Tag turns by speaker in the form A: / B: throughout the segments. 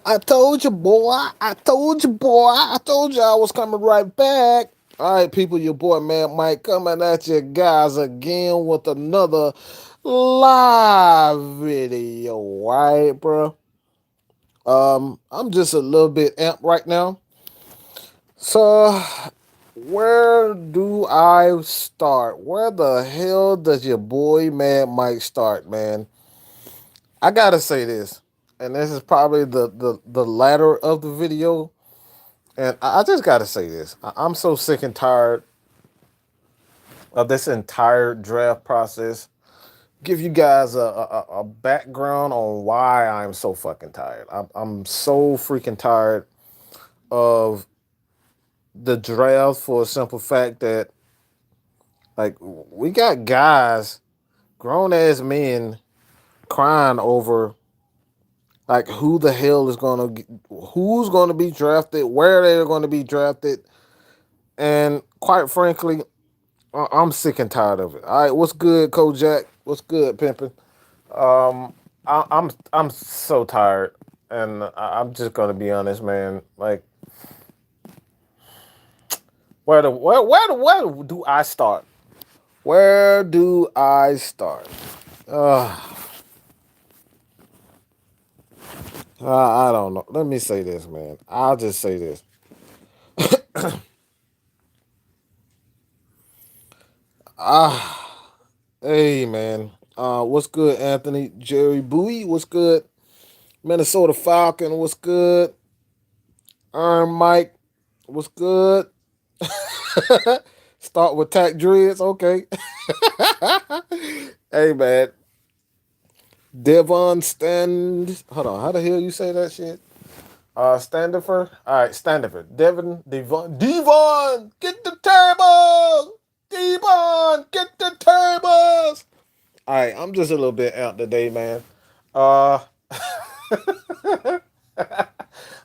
A: I told you, boy. I told you, boy. I told you I was coming right back. All right, people, your boy Man Mike coming at you guys again with another live video. All right, bro. I'm just a little bit amped right now. So, where do I start? Where the hell does your boy Man Mike start, man? I gotta say this, and this is probably the latter of the video. And I just got to say this. I'm so sick and tired of this entire draft process. Give you guys a background on why I'm so fucking tired. I'm so freaking tired of the draft for a simple fact that, like, we got guys, grown ass men, crying over, like, who's going to be drafted, where they're going to be drafted. And quite frankly, I'm sick and tired of it. All right, what's good, Kojak? What's good, pimping? I'm so tired, and I'm just gonna be honest, man. Like, where do I start? Where do I start? Uh, I don't know. Let me say this, man. I'll just say this. Hey, man. What's good, Anthony? Jerry Bowie, what's good? Minnesota Falcon, what's good? Iron Mike, what's good? Start with Tack Dreads, okay. Hey, man. Devon Stand. Hold on, how the hell you say that shit? Standifer? Alright, Standifer. Devon, get the tables! Devon, get the tables! Alright, I'm just a little bit out today, man. Uh,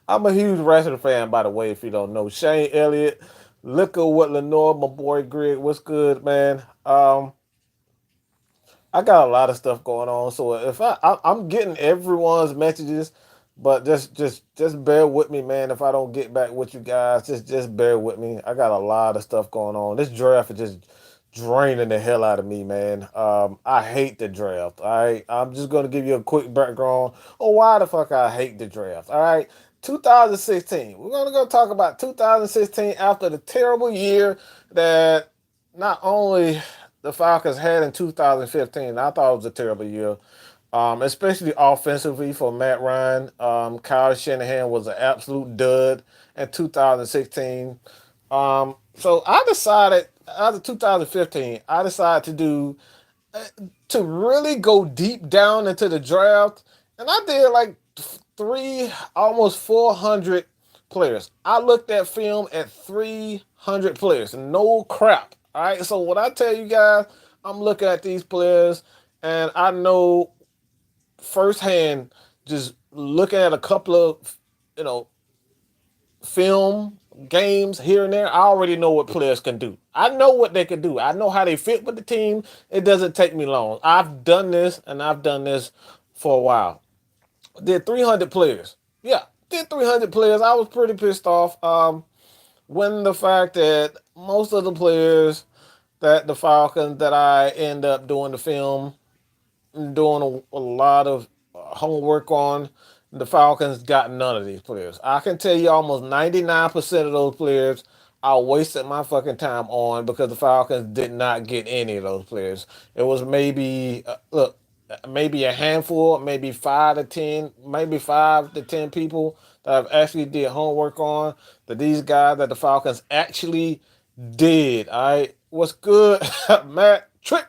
A: I'm a huge wrestling fan, by the way, if you don't know. Shane Elliott, look at what Lenore, my boy Greg, what's good, man? I got a lot of stuff going on, so if I'm getting everyone's messages, but just bear with me, man. If I don't get back with you guys, just bear with me. I got a lot of stuff going on. This draft is just draining the hell out of me, man. I hate the draft. All right, I'm just gonna give you a quick background on why the fuck I hate the draft. All right. 2016. We're gonna go talk about 2016 after the terrible year that not only the Falcons had in 2015. I thought it was a terrible year, especially offensively for Matt Ryan. Kyle Shanahan was an absolute dud in 2016. So I decided after 2015, I decided to really go deep down into the draft, and I did like almost 400 players. I looked at film at 300 players. No crap. All right. So what I tell you guys, I'm looking at these players, and I know firsthand, just looking at a couple of, you know, film games here and there, I already know what players can do. I know what they can do. I know how they fit with the team. It doesn't take me long. I've done this, and I've done this for a while. Did 300 players. Yeah, did 300 players. I was pretty pissed off. When the fact that most of the players that the Falcons that I end up doing the film, doing a lot of homework on, the Falcons got none of these players. I can tell you almost 99% of those players I wasted my fucking time on because the Falcons did not get any of those players. It was maybe a handful, maybe 5 to 10, maybe 5 to 10 people that I've actually did homework on. That these guys that the Falcons actually did. All right, what's good, Matt? Trick.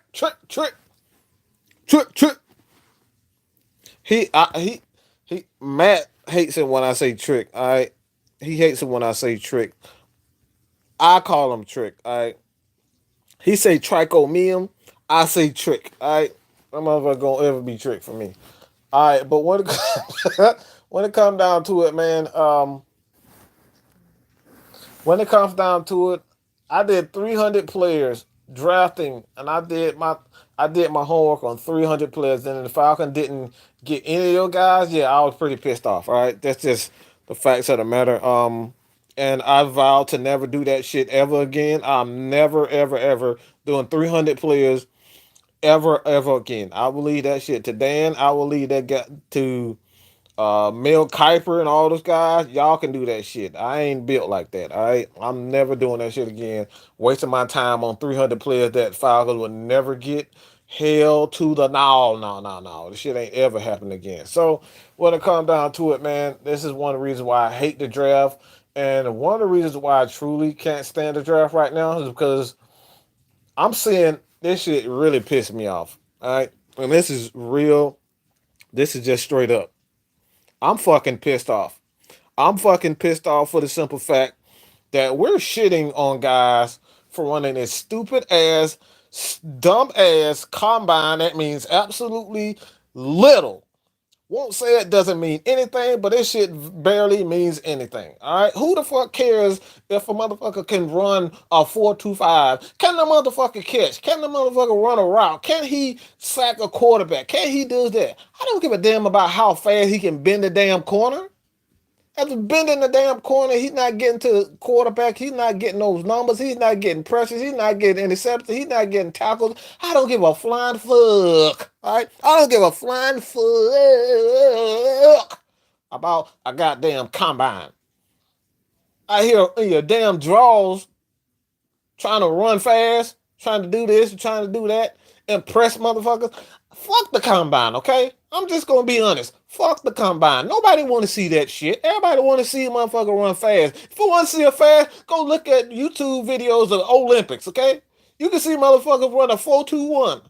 A: Matt hates it when I say trick. All right, he hates it when I say trick. I call him trick. All right, he say trichomium. I say trick. All right, that motherfucker gonna ever be trick for me. All right, but when it comes down to it, man, when it comes down to it, I did 300 players drafting, and I did my homework on 300 players, and the Falcon didn't get any of your guys. Yeah, I was pretty pissed off. All right, that's just the facts of the matter. And I vowed to never do that shit ever again. I'm never, ever, ever doing 300 players ever, ever again. I will leave that shit to Dan. I will leave that guy to Mel Kiper and all those guys. Y'all can do that shit. I ain't built like that. All right, I'm never doing that shit again. Wasting my time on 300 players that Falcons would never get. Hell to the no, no, no, no. This shit ain't ever happening again. So when it comes down to it, man, this is one of the reasons why I hate the draft. And one of the reasons why I truly can't stand the draft right now is because I'm seeing this shit really piss me off. All right. And this is real. This is just straight up. I'm fucking pissed off. I'm fucking pissed off for the simple fact that we're shitting on guys for running this stupid ass, dumb ass combine that means absolutely little. Won't say it doesn't mean anything, but this shit barely means anything. All right, who the fuck cares if a motherfucker can run a 4.25? Can the motherfucker catch? Can the motherfucker run a route? Can he sack a quarterback? Can he do that? I don't give a damn about how fast he can bend the damn corner. After bending the damn corner, he's not getting to the quarterback. He's not getting those numbers. He's not getting pressures. He's not getting intercepted. He's not getting tackles. I don't give a flying fuck. All right? I don't give a flying fuck about a goddamn combine. I hear your damn draws trying to run fast, trying to do this, trying to do that, impress motherfuckers. Fuck the combine, okay? I'm just gonna be honest. Fuck the combine. Nobody want to see that shit. Everybody want to see a motherfucker run fast. If you want to see a fast, go look at YouTube videos of Olympics, okay? You can see motherfuckers run a 4.21.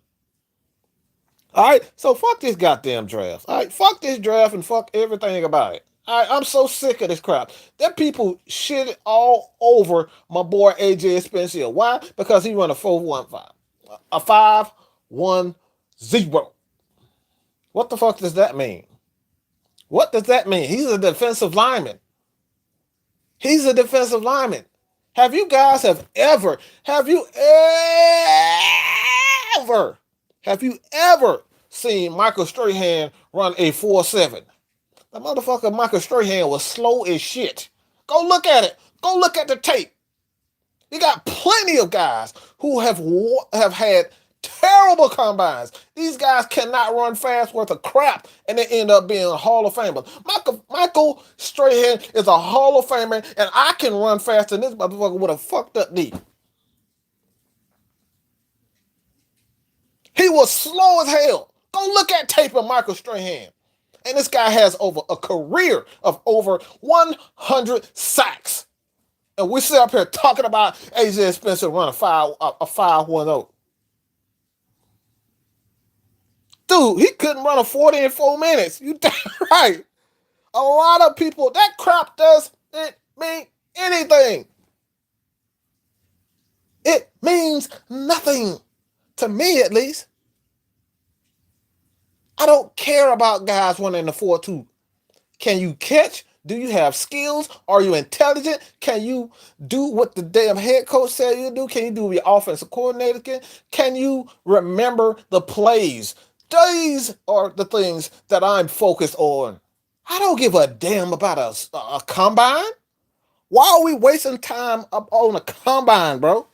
A: All right, so fuck this goddamn draft. All right, fuck this draft and fuck everything about it. All right, I'm so sick of this crap. That people shit all over my boy AJ Spencer. Why? Because he run a 4.15, a 5.10. What the fuck does that mean? What does that mean? He's a defensive lineman. He's a defensive lineman. Have you ever, have you ever seen Michael Strahan run a 4.7? The motherfucker Michael Strahan was slow as shit. Go look at it. Go look at the tape. You got plenty of guys who have had terrible combines. These guys cannot run fast worth of crap, and they end up being Hall of Famers. Michael Strahan is a Hall of Famer, and I can run faster than this motherfucker with a fucked up knee. He was slow as hell. Go look at tape of Michael Strahan. And this guy has over a career of over 100 sacks. And we sit up here talking about AJ Spencer running a 5.10. Dude, he couldn't run a 40 in 4 minutes. You damn right. A lot of people, that crap doesn't mean anything. It means nothing. To me, at least. I don't care about guys running the 4.2. Can you catch? Do you have skills? Are you intelligent? Can you do what the damn head coach said you do? Can you do what your offensive coordinator can? Can you remember the plays? These are the things that I'm focused on. I don't give a damn about a combine. Why are we wasting time up on a combine, bro?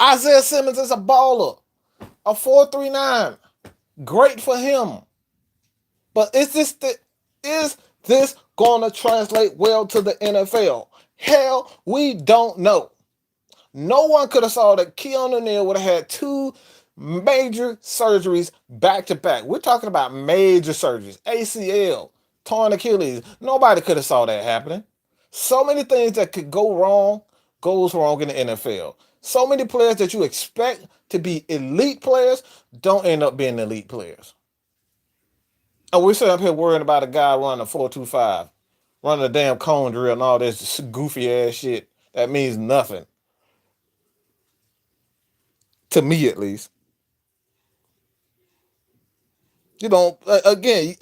A: Isaiah Simmons is a baller. A 4.39. Great for him. But is this going to translate well to the NFL? Hell, we don't know. No one could have saw that Keanu Neal would have had two major surgeries back to back. We're talking about major surgeries. ACL, torn Achilles. Nobody could have saw that happening. So many things that could go wrong goes wrong in the NFL. So many players that you expect to be elite players don't end up being elite players. And we're sitting up here worrying about a guy running a 4.25, running a damn cone drill and all this goofy ass shit. That means nothing. To me, at least. You know, again,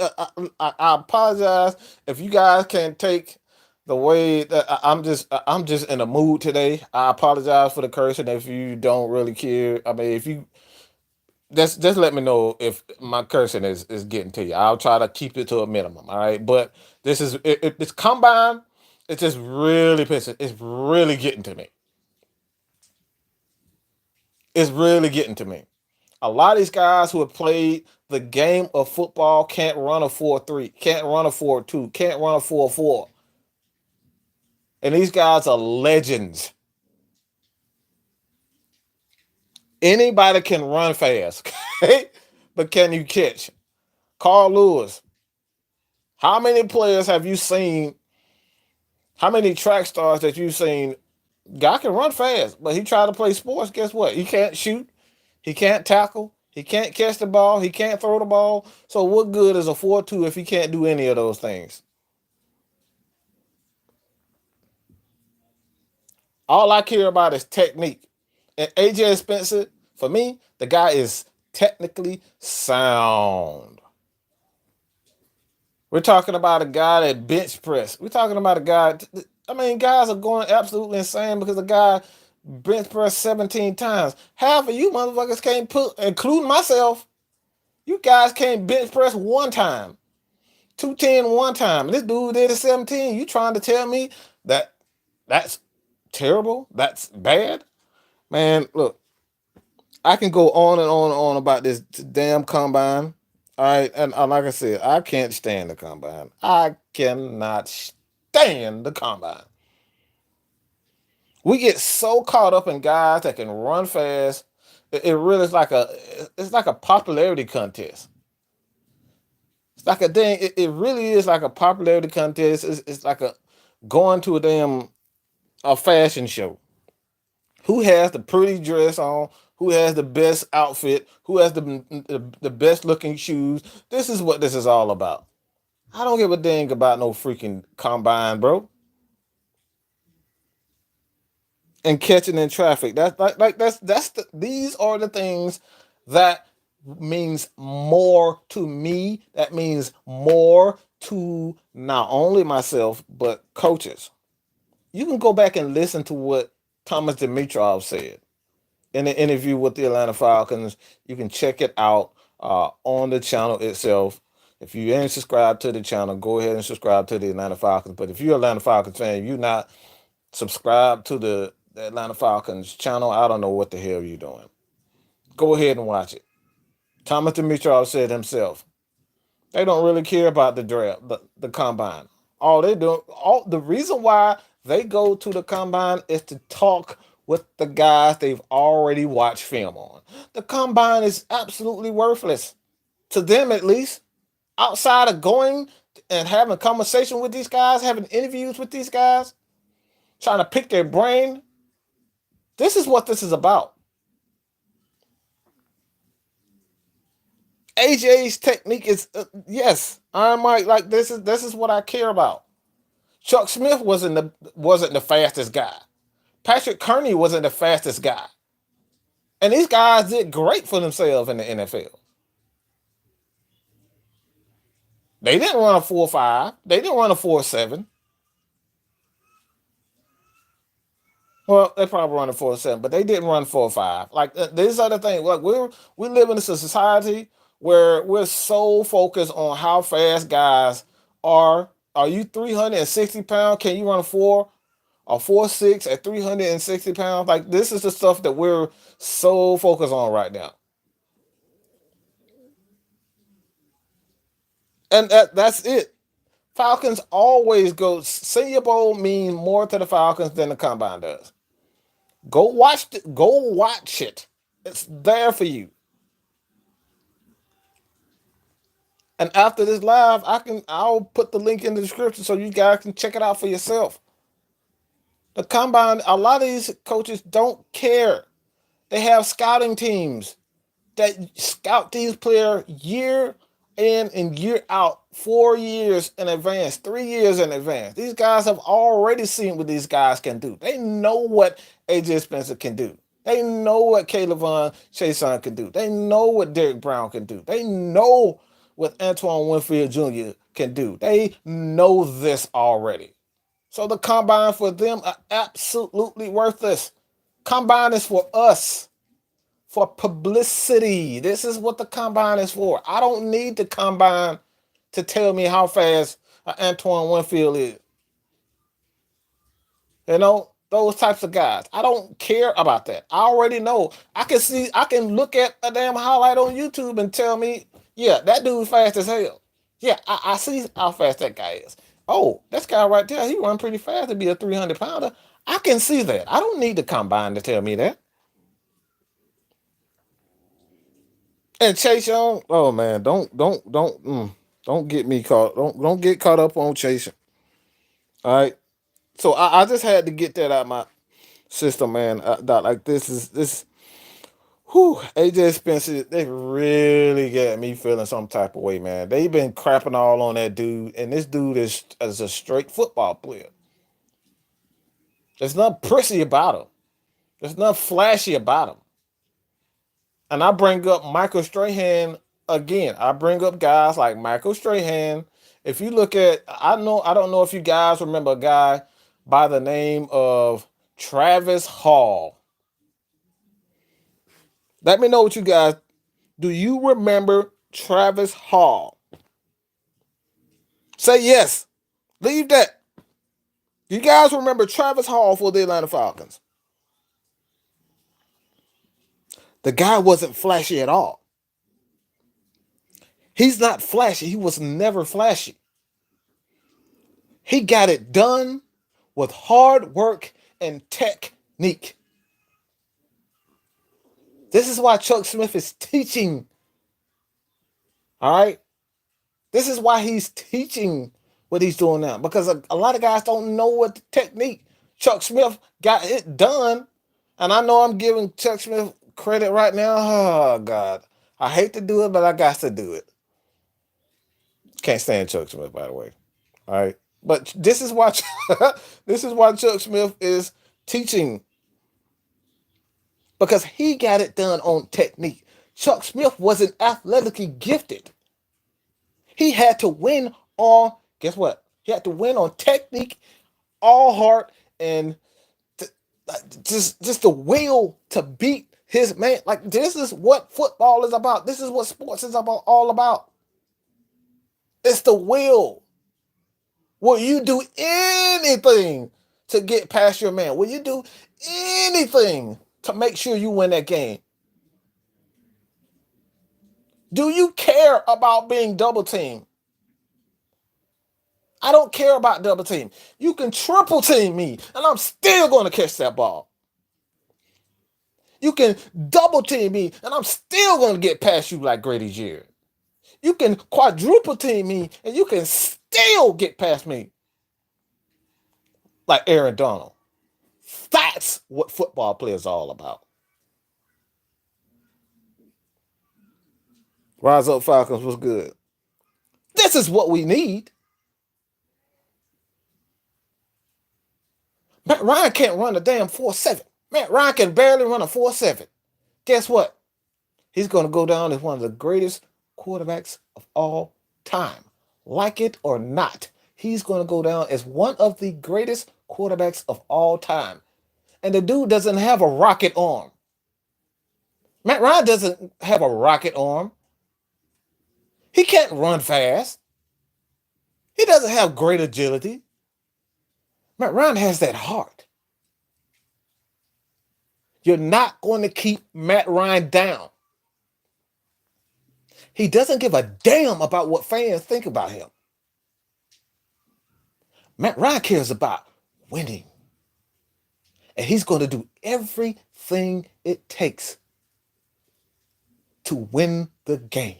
A: I apologize if you guys can't take The way that I'm just in a mood today. I apologize for the cursing if you don't really care. I mean, if you just let me know if my cursing is getting to you. I'll try to keep it to a minimum. All right, but it's combine. It's just really pissing. It's really getting to me. It's really getting to me. A lot of these guys who have played the game of football can't run a 4-3, can't run a 4-2, can't run a 4-4. And these guys are legends. Anybody can run fast, okay? But can you catch? Carl Lewis. How many players have you seen? How many track stars that you've seen? Guy can run fast, but he tried to play sports. Guess what? He can't shoot. He can't tackle. He can't catch the ball. He can't throw the ball. So what good is a 4-2 if he can't do any of those things? All I care about is technique. And AJ Spencer, for me, the guy is technically sound. We're talking about a guy that bench press. We're talking about a guy. I mean, guys are going absolutely insane because the guy bench press 17 times. Half of you motherfuckers can't put, including myself, you guys can't bench press one time. 210 one time. And this dude did it 17. You trying to tell me that that's terrible? That's bad? Man, look, I can go on and on and on about this damn combine. All right, and like I said, I can't stand the combine. I cannot stand the combine. We get so caught up in guys that can run fast. It really is like a popularity contest. It's like a dang. It really is like a popularity contest. It's like a going to a damn a fashion show. Who has the pretty dress on? Who has the best outfit? Who has the best looking shoes? This is what this is all about. I don't give a dang about no freaking combine, bro. And catching in traffic. That's these are the things that means more to me. That means more to not only myself but coaches. You can go back and listen to what Thomas Dimitrov said in the interview with the Atlanta Falcons. You can check it out on the channel itself. If you ain't subscribed to the channel, go ahead and subscribe to the Atlanta Falcons. But if you're an Atlanta Falcons fan, you're not subscribed to the Atlanta Falcons channel, I don't know what the hell you're doing. Go ahead and watch it. Thomas Dimitrov said himself, they don't really care about the draft, the combine. All they do, all the reason why they go to the combine is to talk with the guys they've already watched film on. The combine is absolutely worthless to them, at least. Outside of going and having a conversation with these guys, having interviews with these guys, trying to pick their brain. This is what this is about. AJ's technique is yes. I'm like this is what I care about. Chuck Smith wasn't the fastest guy. Patrick Kearney wasn't the fastest guy. And these guys did great for themselves in the NFL. They didn't run a 4.5. They didn't run a 4.7. Well, they probably run a 4.7, but they didn't run 4.5. Like these are the things. Like we live in a society where we're so focused on how fast guys are. Are you 360 pounds? Can you run a 4.6 at 360 pounds? Like this is the stuff that we're so focused on right now. And that's it. Falcons always go. Senior Bowl means more to the Falcons than the Combine does. Go watch it. It's there for you. And after this live, I'll put the link in the description so you guys can check it out for yourself. The combine, a lot of these coaches don't care. They have scouting teams that scout these players year in and year out, 4 years in advance, 3 years in advance. These guys have already seen what these guys can do. They know what AJ Spencer can do. They know what Caleb Chason can do. They know what Derek Brown can do. They know what Antoine Winfield Jr. can do. They know this already. So the combine for them are absolutely worthless. Combine is for us, for publicity. This is what the combine is for. I don't need the combine to tell me how fast Antoine Winfield is. You know, those types of guys. I don't care about that. I already know. I can look at a damn highlight on YouTube and tell me, yeah, that dude's fast as hell. Yeah, I see how fast that guy is. Oh, this guy right there, he run pretty fast to be a 300 pounder. I can see that. I don't need the combine to tell me that. And Chase Young, oh man, don't get me caught. Don't get caught up on chasing. All right. So I just had to get that out of my system, man. Like this. Whew, AJ Spencer, they really got me feeling some type of way, man. They've been crapping all on that dude, and this dude is a straight football player. There's nothing prissy about him. There's nothing flashy about him. And I bring up Michael Strahan again. I bring up guys like Michael Strahan. If you look at, I don't know if you guys remember a guy by the name of Travis Hall. Let me know what you guys do. You remember Travis Hall? Say yes. Leave that. You guys remember Travis Hall for the Atlanta Falcons? The guy wasn't flashy at all. He's not flashy. He was never flashy. He got it done with hard work and technique. This is why Chuck Smith is teaching. All right? This is why he's teaching what he's doing now. Because a lot of guys don't know what the technique. Chuck Smith got it done. And I know I'm giving Chuck Smith credit right now. Oh, God. I hate to do it, but I got to do it. Can't stand Chuck Smith, by the way. All right. But this is why this is why Chuck Smith is teaching. Because he got it done on technique. Chuck Smith wasn't athletically gifted. He had to win on, guess what? He had to win on technique, all heart, and just the will to beat his man. Like, this is what football is about. This is what sports is about, all about. It's the will. Will you do anything to get past your man? Will you do anything to make sure you win that game? Do you care about being double teamed? I don't care about double team. You can triple team me, and I'm still going to catch that ball. You can double team me, and I'm still going to get past you like Grady Jarrett. You can quadruple team me, and you can still get past me like Aaron Donald. That's what football players are all about. Rise up, Falcons. What's good? This is what we need. Matt Ryan can't run a damn 4.7. Matt Ryan can barely run a 4.7. Guess what? He's going to go down as one of the greatest quarterbacks of all time. Like it or not, he's going to go down as one of the greatest quarterbacks of all time. And the dude doesn't have a rocket arm. Matt Ryan doesn't have a rocket arm. He can't run fast. He doesn't have great agility. Matt Ryan has that heart. You're not going to keep Matt Ryan down. He doesn't give a damn about what fans think about him. Matt Ryan cares about winning. And he's going to do everything it takes to win the game.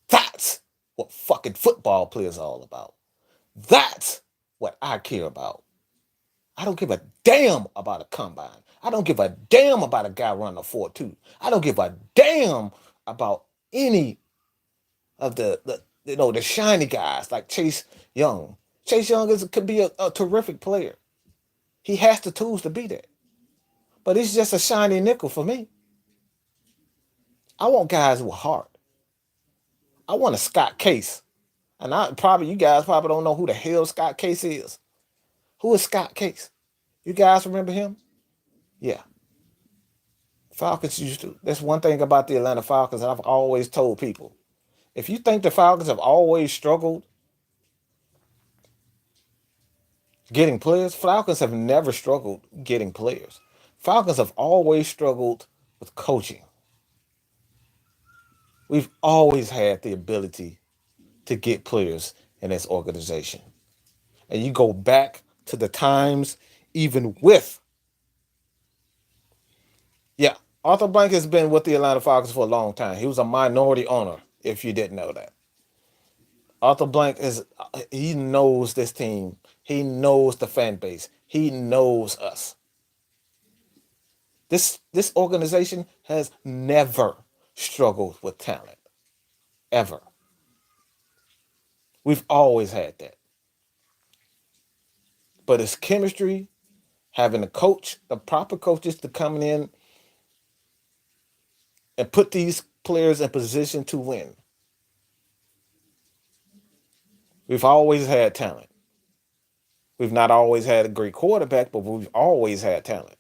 A: That's what fucking football players are all about. That's what I care about. I don't give a damn about a combine. I don't give a damn about a guy running a 4.2. I don't give a damn about any of the shiny guys like Chase Young. Chase Young could be a terrific player. He has the tools to be that. But he's just a shiny nickel for me. I want guys with heart. I want a Scott Case. And you guys probably don't know who the hell Scott Case is. Who is Scott Case? You guys remember him? Yeah. Falcons used to. That's one thing about the Atlanta Falcons that I've always told people. If you think the Falcons have always struggled getting players, Falcons have never struggled getting players. Falcons have always struggled with coaching. We've always had the ability to get players in this organization. And you go back to the times, even with, yeah, Arthur Blank has been with the Atlanta Falcons for a long time. He was a minority owner, if you didn't know that. Arthur Blank he knows this team. He knows the fan base. He knows us. This organization has never struggled with talent, ever. We've always had that. But it's chemistry, having a coach, the proper coaches to come in and put these players in position to win. We've always had talent. We've not always had a great quarterback, but we've always had talent.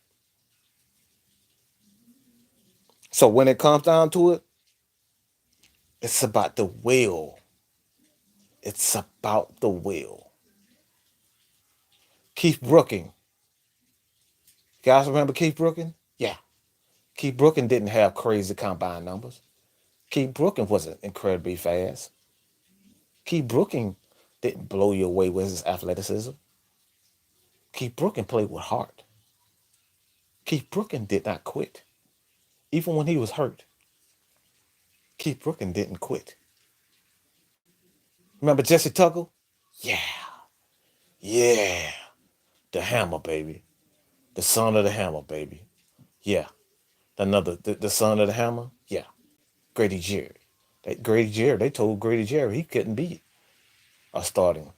A: So when it comes down to it, it's about the will. It's about the will. Keith Brooking. You guys remember Keith Brooking? Yeah. Keith Brooking didn't have crazy combine numbers. Keith Brooking wasn't incredibly fast. Keith Brooking didn't blow you away with his athleticism. Keith Brooking played with heart. Keith Brooking did not quit. Even when he was hurt, Keith Brooking didn't quit. Remember Jesse Tucker? Yeah. Yeah. The Hammer, baby. The son of the Hammer, baby. Yeah. The son of the Hammer? Yeah. Grady Jerry. They told Grady Jerry he couldn't be a starting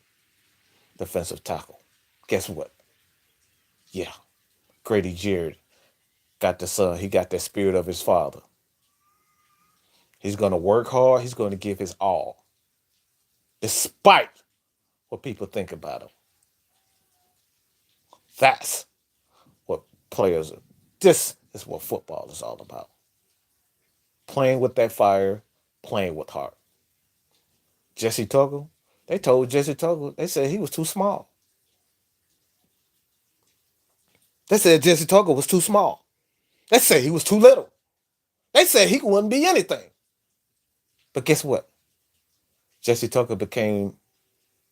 A: defensive tackle. Guess what? Yeah. Grady Jerry got the son. He got that spirit of his father. He's going to work hard. He's going to give his all, despite what people think about him. That's what players are. This is what football is all about. Playing with that fire, playing with heart. Jesse Tuggle, they told Jesse Tuggle, they said he was too small. They said Jesse Tuggle was too small. They said he was too little. They said he wouldn't be anything. But guess what? Jesse Tucker became,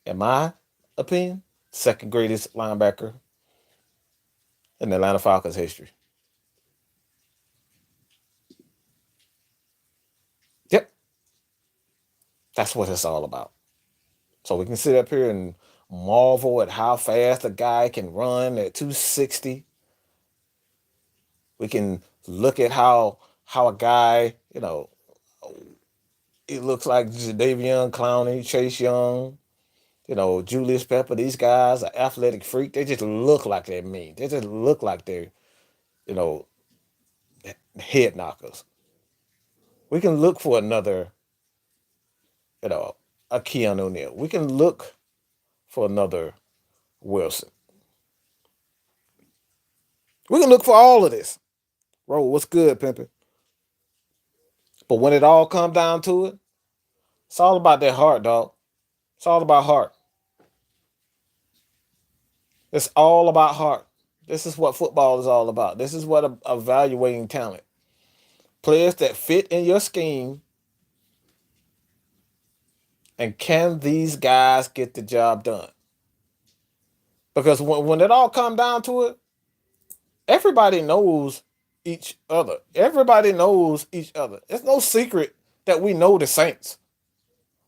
A: in my opinion, second greatest linebacker in the Atlanta Falcons history. Yep. That's what it's all about. So we can sit up here and marvel at how fast a guy can run at 260. We can look at how a guy, it looks like Jadavion Clowney, Chase Young, Julius Pepper. These guys are athletic freak. They just look like they're mean. They just look like they're, you know, head knockers. We can look for another, you know, a Keanu O'Neal. We can look for another Wilson. We can look for all of this. Bro, what's good, pimpin'? But when it all comes down to it, it's all about that heart, dog. It's all about heart. It's all about heart. This is what football is all about. This is what evaluating talent. Players that fit in your scheme, and can these guys get the job done? Because when it all comes down to it, everybody knows each other. Everybody knows each other. It's no secret that we know the Saints.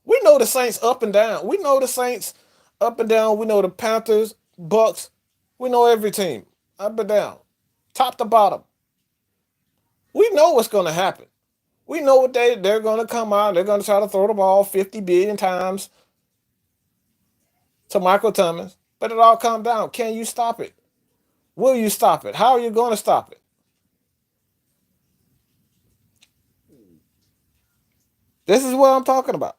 A: We know the Saints up and down. We know the Saints up and down. We know the Panthers, Bucks. We know every team up and down, top to bottom. We know what's going to happen. We know what they're going to come out. They're going to try to throw the ball 50 billion times to Michael Thomas. But it all comes down. Can you stop it? Will you stop it? How are you going to stop it? This is what I'm talking about.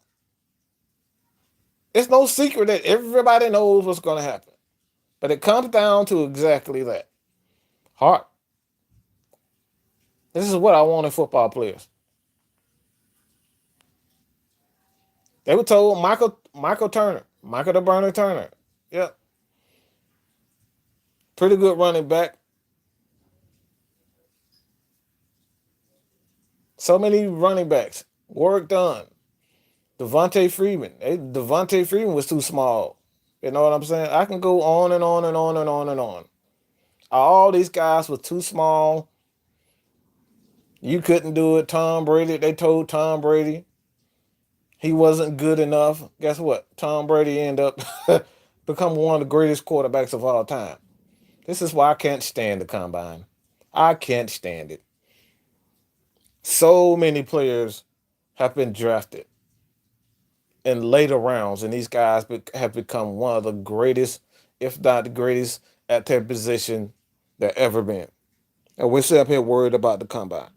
A: It's no secret that everybody knows what's going to happen. But it comes down to exactly that. Heart. This is what I want in football players. They were told Michael Turner, Michael the Burner Turner. Yep. Pretty good running back. So many running backs. Work done. Devontae Freeman. Devontae Freeman was too small. You know what I'm saying? I can go on and on and on and on and on. All these guys were too small. You couldn't do it. Tom Brady, they told Tom Brady he wasn't good enough. Guess what? Tom Brady ended up becoming one of the greatest quarterbacks of all time. This is why I can't stand the combine. I can't stand it. So many players have been drafted in later rounds, and these guys have become one of the greatest, if not the greatest, at their position that ever been. And we're sitting up here worried about the combine.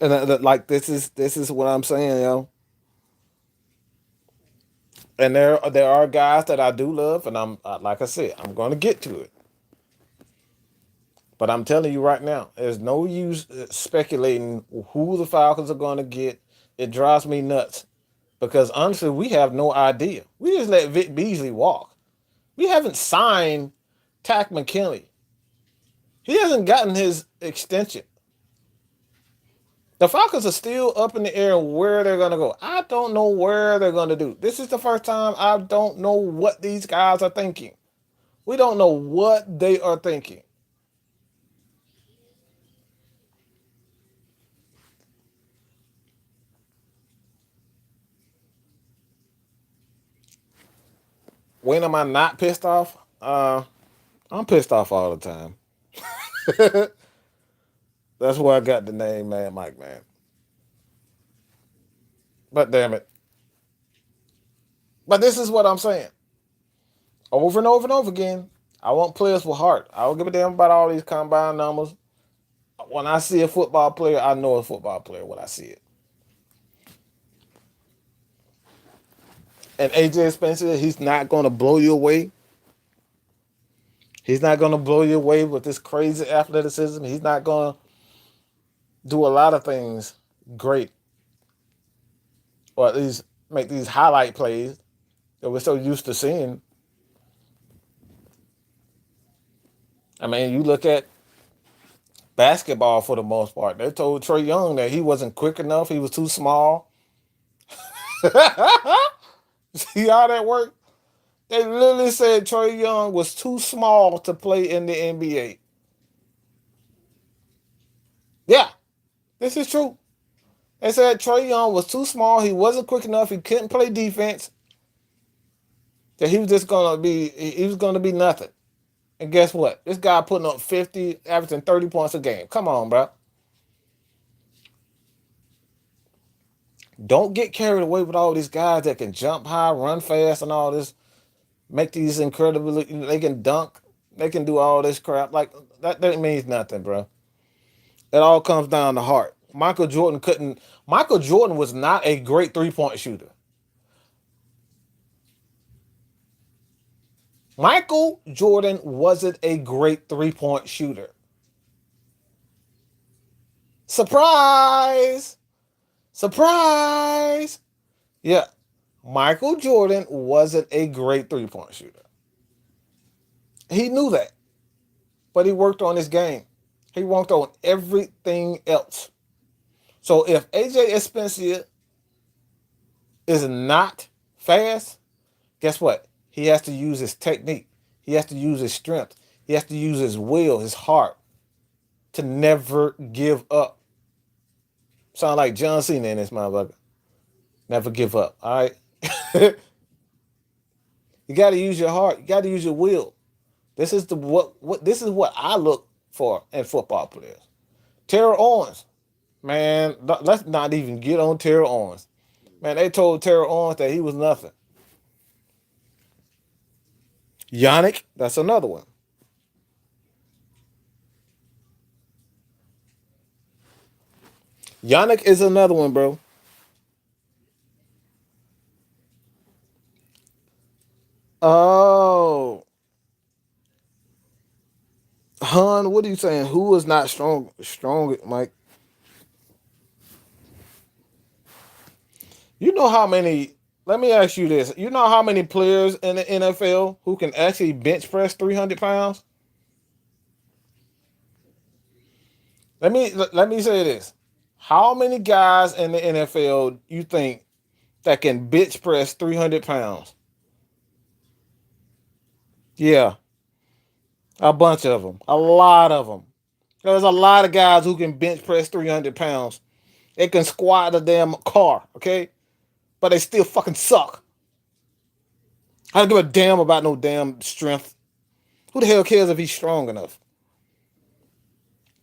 A: And like this is what I'm saying, yo. And there are guys that I do love, and like I said, I'm going to get to it. But I'm telling you right now, there's no use speculating who the Falcons are going to get. It drives me nuts because honestly, we have no idea. We just let Vic Beasley walk. We haven't signed Tack McKinley. He hasn't gotten his extension. The Falcons are still up in the air where they're going to go. I don't know where they're going to do. This is the first time I don't know what these guys are thinking. We don't know what they are thinking. When am I not pissed off? I'm pissed off all the time. That's where I got the name Man Mike, man. But damn it. But this is what I'm saying. Over and over and over again. I want players with heart. I don't give a damn about all these combine numbers. When I see a football player, I know a football player when I see it. And AJ Spencer, he's not going to blow you away. He's not going to blow you away with this crazy athleticism. He's not going to do a lot of things great, or at least make these highlight plays that we're so used to seeing. I mean, you look at basketball for the most part. They told Trae Young that he wasn't quick enough. He was too small. See how that worked? They literally said Trae Young was too small to play in the NBA. Yeah, this is true. They said Trae Young was too small. He wasn't quick enough. He couldn't play defense. That he was just gonna be. He was gonna be nothing. And guess what? This guy putting up 50, averaging 30 points a game. Come on, bro. Don't get carried away with all these guys that can jump high, run fast, and all this. Make these incredible. They can dunk. They can do all this crap. Like that means nothing, bro. It all comes down to heart. Michael Jordan couldn't. Michael Jordan was not a great 3-point shooter. Michael Jordan wasn't a great 3-point shooter. Surprise! Surprise! Yeah, Michael Jordan wasn't a great 3-point shooter. He knew that, but he worked on his game. He worked on everything else. So if AJ Spencer is not fast, guess what? He has to use his technique. He has to use his strength. He has to use his will, his heart to never give up. Sound like John Cena in this motherfucker. Never give up. All right. You got to use your heart. You got to use your will. This is the what this is what I look for in football players. Terrell Owens, man, let's not even get on Terrell Owens. Man, they told Terrell Owens that he was nothing. Yannick, that's another one. Yannick is another one, bro. Oh, Han, what are you saying? Who is not strong? Strong, Mike. You know how many? Let me ask you this. You know how many players in the NFL who can actually bench press 300 pounds? Let me say this. How many guys in the NFL you think that can bench press 300 pounds? Yeah, a bunch of them. A lot of them. There's a lot of guys who can bench press 300 pounds. They can squat a damn car, okay? But they still fucking suck. I don't give a damn about no damn strength. Who the hell cares if he's strong enough?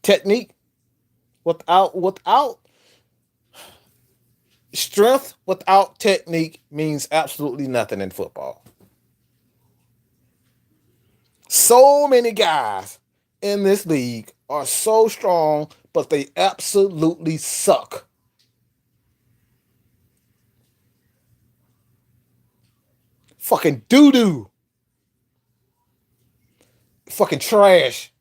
A: Technique without strength without technique means absolutely nothing in football. So many guys in this league are so strong, but they absolutely suck. Fucking doo doo. Fucking trash.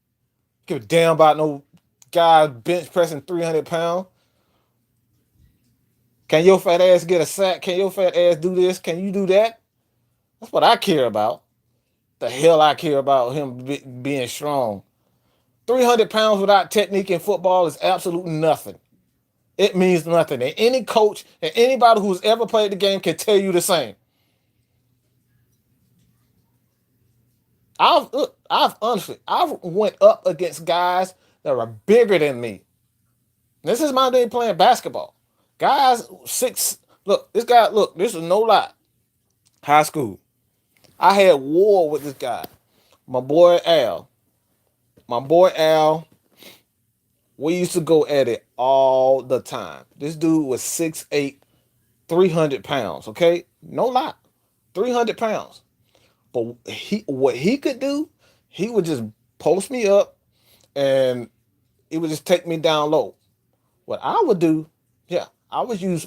A: Give a damn about no guy bench pressing 300 pounds. Can your fat ass get a sack? Can your fat ass do this? Can you do that? That's what I care about. The hell I care about him being strong. 300 pounds without technique in football is absolutely nothing. It means nothing. And any coach and anybody who's ever played the game can tell you the same. I've honestly, I've went up against guys that are bigger than me. This is my day playing basketball. Guys, six. Look, this guy. Look, this is no lie. High school. I had war with this guy. My boy Al. My boy Al. We used to go at it all the time. This dude was 6'8", 300 pounds. Okay, no lie, 300 pounds. But what he could do, he would just post me up and he would just take me down low. What I would do, yeah, I would use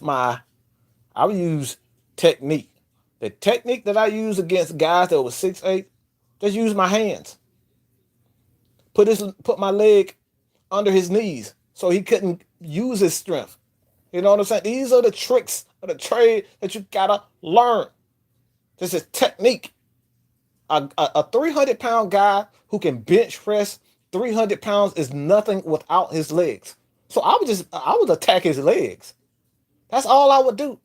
A: technique. The technique that I use against guys that was 6'8", just use my hands. Put my leg under his knees so he couldn't use his strength. You know what I'm saying? These are the tricks of the trade that you gotta learn. This is technique. A 300-pound guy who can bench press 300 pounds is nothing without his legs. So I would attack his legs. That's all I would do.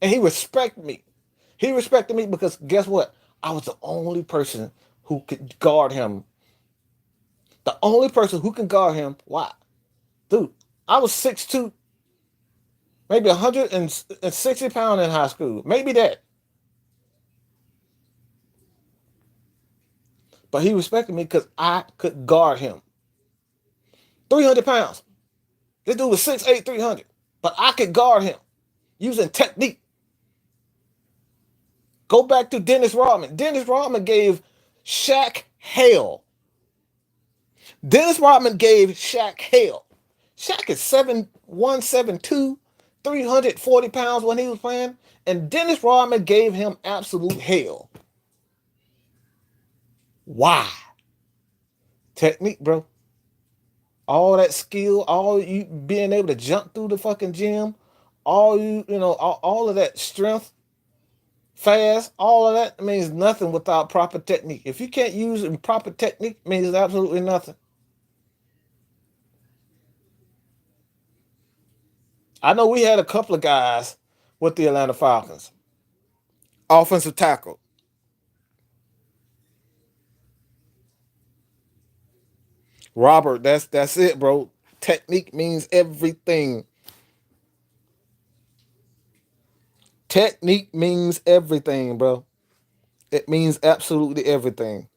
A: And he respected me. He respected me because guess what? I was the only person who could guard him. The only person who can guard him. Why? Dude, I was 6'2", maybe 160 pounds in high school. Maybe that. But he respected me because I could guard him. 300 pounds. This dude was 6'8", 300. But I could guard him using technique. Go back to Dennis Rodman. Dennis Rodman gave Shaq hell. Dennis Rodman gave Shaq hell. Shaq is 7'1", 7'2", 340 pounds when he was playing. And Dennis Rodman gave him absolute hell. Why? Technique, bro. All that skill, all you being able to jump through the fucking gym, all of that strength, fast, all of that means nothing without proper technique. If you can't use proper technique, it means absolutely nothing. I know we had a couple of guys with the Atlanta Falcons. Offensive tackle. Robert, that's it, bro. Technique means everything. Technique means everything, bro. It means absolutely everything.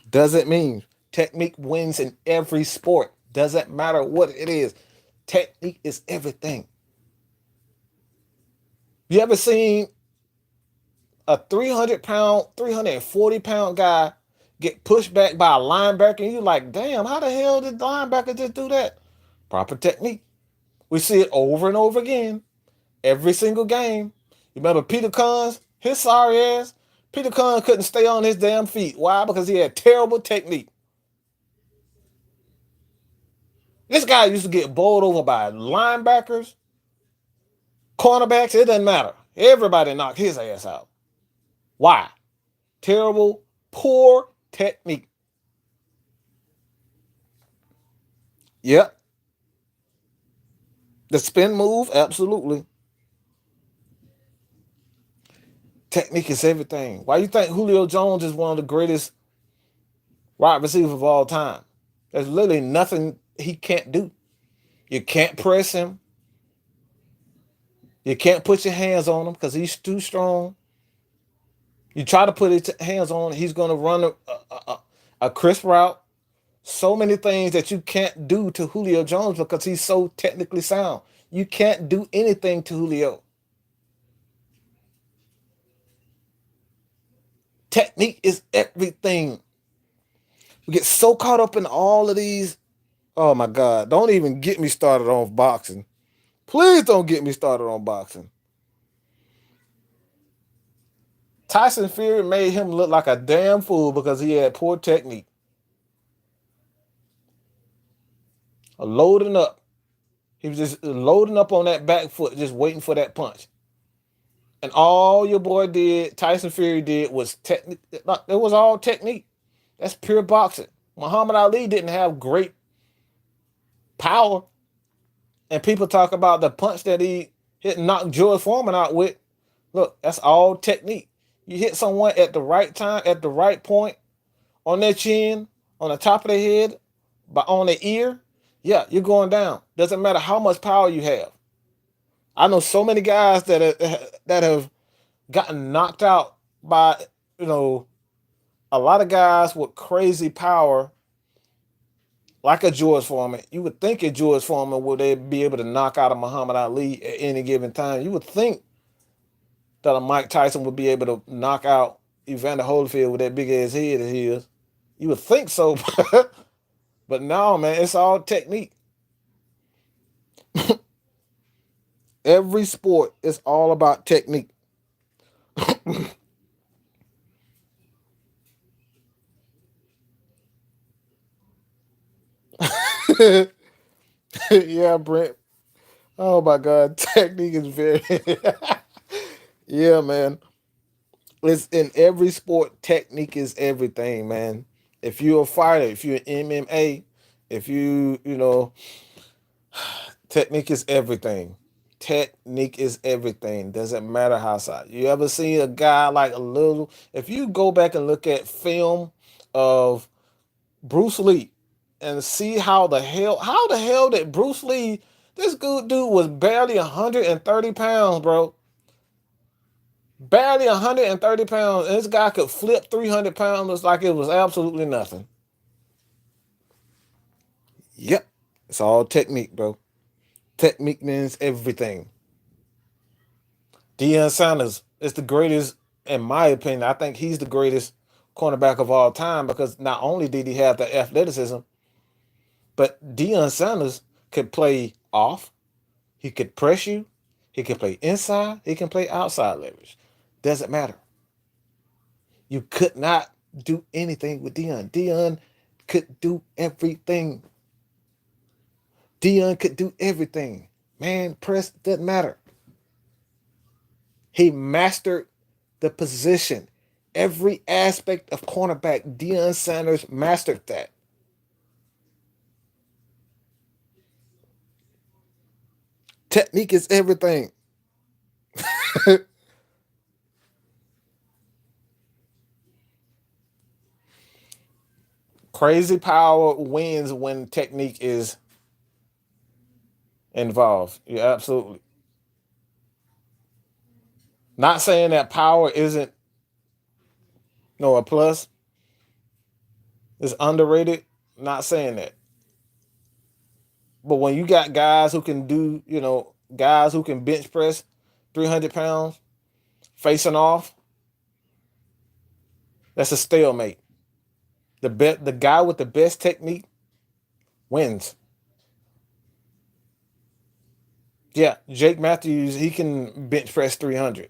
A: Doesn't mean technique wins in every sport. Doesn't matter what it is. Technique is everything. You ever seen a 300-pound, 340-pound guy get pushed back by a linebacker and you like, damn, how the hell did the linebacker just do that? Proper technique. We see it over and over again, every single game. You remember Peter Cons? His sorry ass. Peter Con couldn't stay on his damn feet. Why? Because he had terrible technique. This guy used to get bowled over by linebackers, cornerbacks. It doesn't matter. Everybody knocked his ass out. Why? Terrible, poor technique. Yep. The spin move, absolutely. Technique is everything. Why you think Julio Jones is one of the greatest wide receivers of all time? There's literally nothing he can't do. You can't press him. You can't put your hands on him because he's too strong. You try to put his hands on him, he's going to run a crisp route. So many things that you can't do to Julio Jones because he's so technically sound. You can't do anything to Julio. Technique is everything. We get so caught up in all of these. Oh my God. Don't even get me started on boxing. Please don't get me started on boxing. Tyson Fury made him look like a damn fool because he had poor technique. Loading up. He was just loading up on that back foot, just waiting for that punch. And all your boy did, Tyson Fury did, was technique. It was all technique. That's pure boxing. Muhammad Ali didn't have great power. And people talk about the punch that he hit and knocked George Foreman out with. Look, that's all technique. You hit someone at the right time, at the right point, on their chin, on the top of their head, on their ear. Yeah, you're going down. Doesn't matter how much power you have. I know so many guys that have gotten knocked out by, you know, a lot of guys with crazy power, like a George Foreman. You would think a George Foreman would they be able to knock out a Muhammad Ali at any given time. You would think that a Mike Tyson would be able to knock out Evander Holyfield with that big ass head of his. You would think so, but no, man, it's all technique. Every sport is all about technique. Yeah, Brent. Oh my God, technique is very. Yeah, man. It's in every sport. Technique is everything, man. If you're a fighter, if you're an MMA, if technique is everything. Technique is everything. Doesn't matter how side. You ever see a guy like a little? If you go back and look at film of Bruce Lee and see how the hell did Bruce Lee? This good dude was barely 130 pounds, bro. Barely 130 pounds. And this guy could flip 300 pounds like it was absolutely nothing. Yep. It's all technique, bro. Technique means everything. Deion Sanders is the greatest, in my opinion. I think he's the greatest cornerback of all time because not only did he have the athleticism, but Deion Sanders could play off. He could press you. He can play inside. He can play outside leverage. Doesn't matter. You could not do anything with Deion. Deion could do everything. Deion could do everything. Man, press doesn't matter. He mastered the position. Every aspect of cornerback, Deion Sanders mastered that. Technique is everything. Crazy power wins when technique is involved. Yeah, absolutely. Not saying that power isn't a plus. It's underrated. Not saying that. But when you got guys who can do, guys who can bench press 300 pounds facing off, that's a stalemate. The guy with the best technique wins. Yeah, Jake Matthews, he can bench press 300.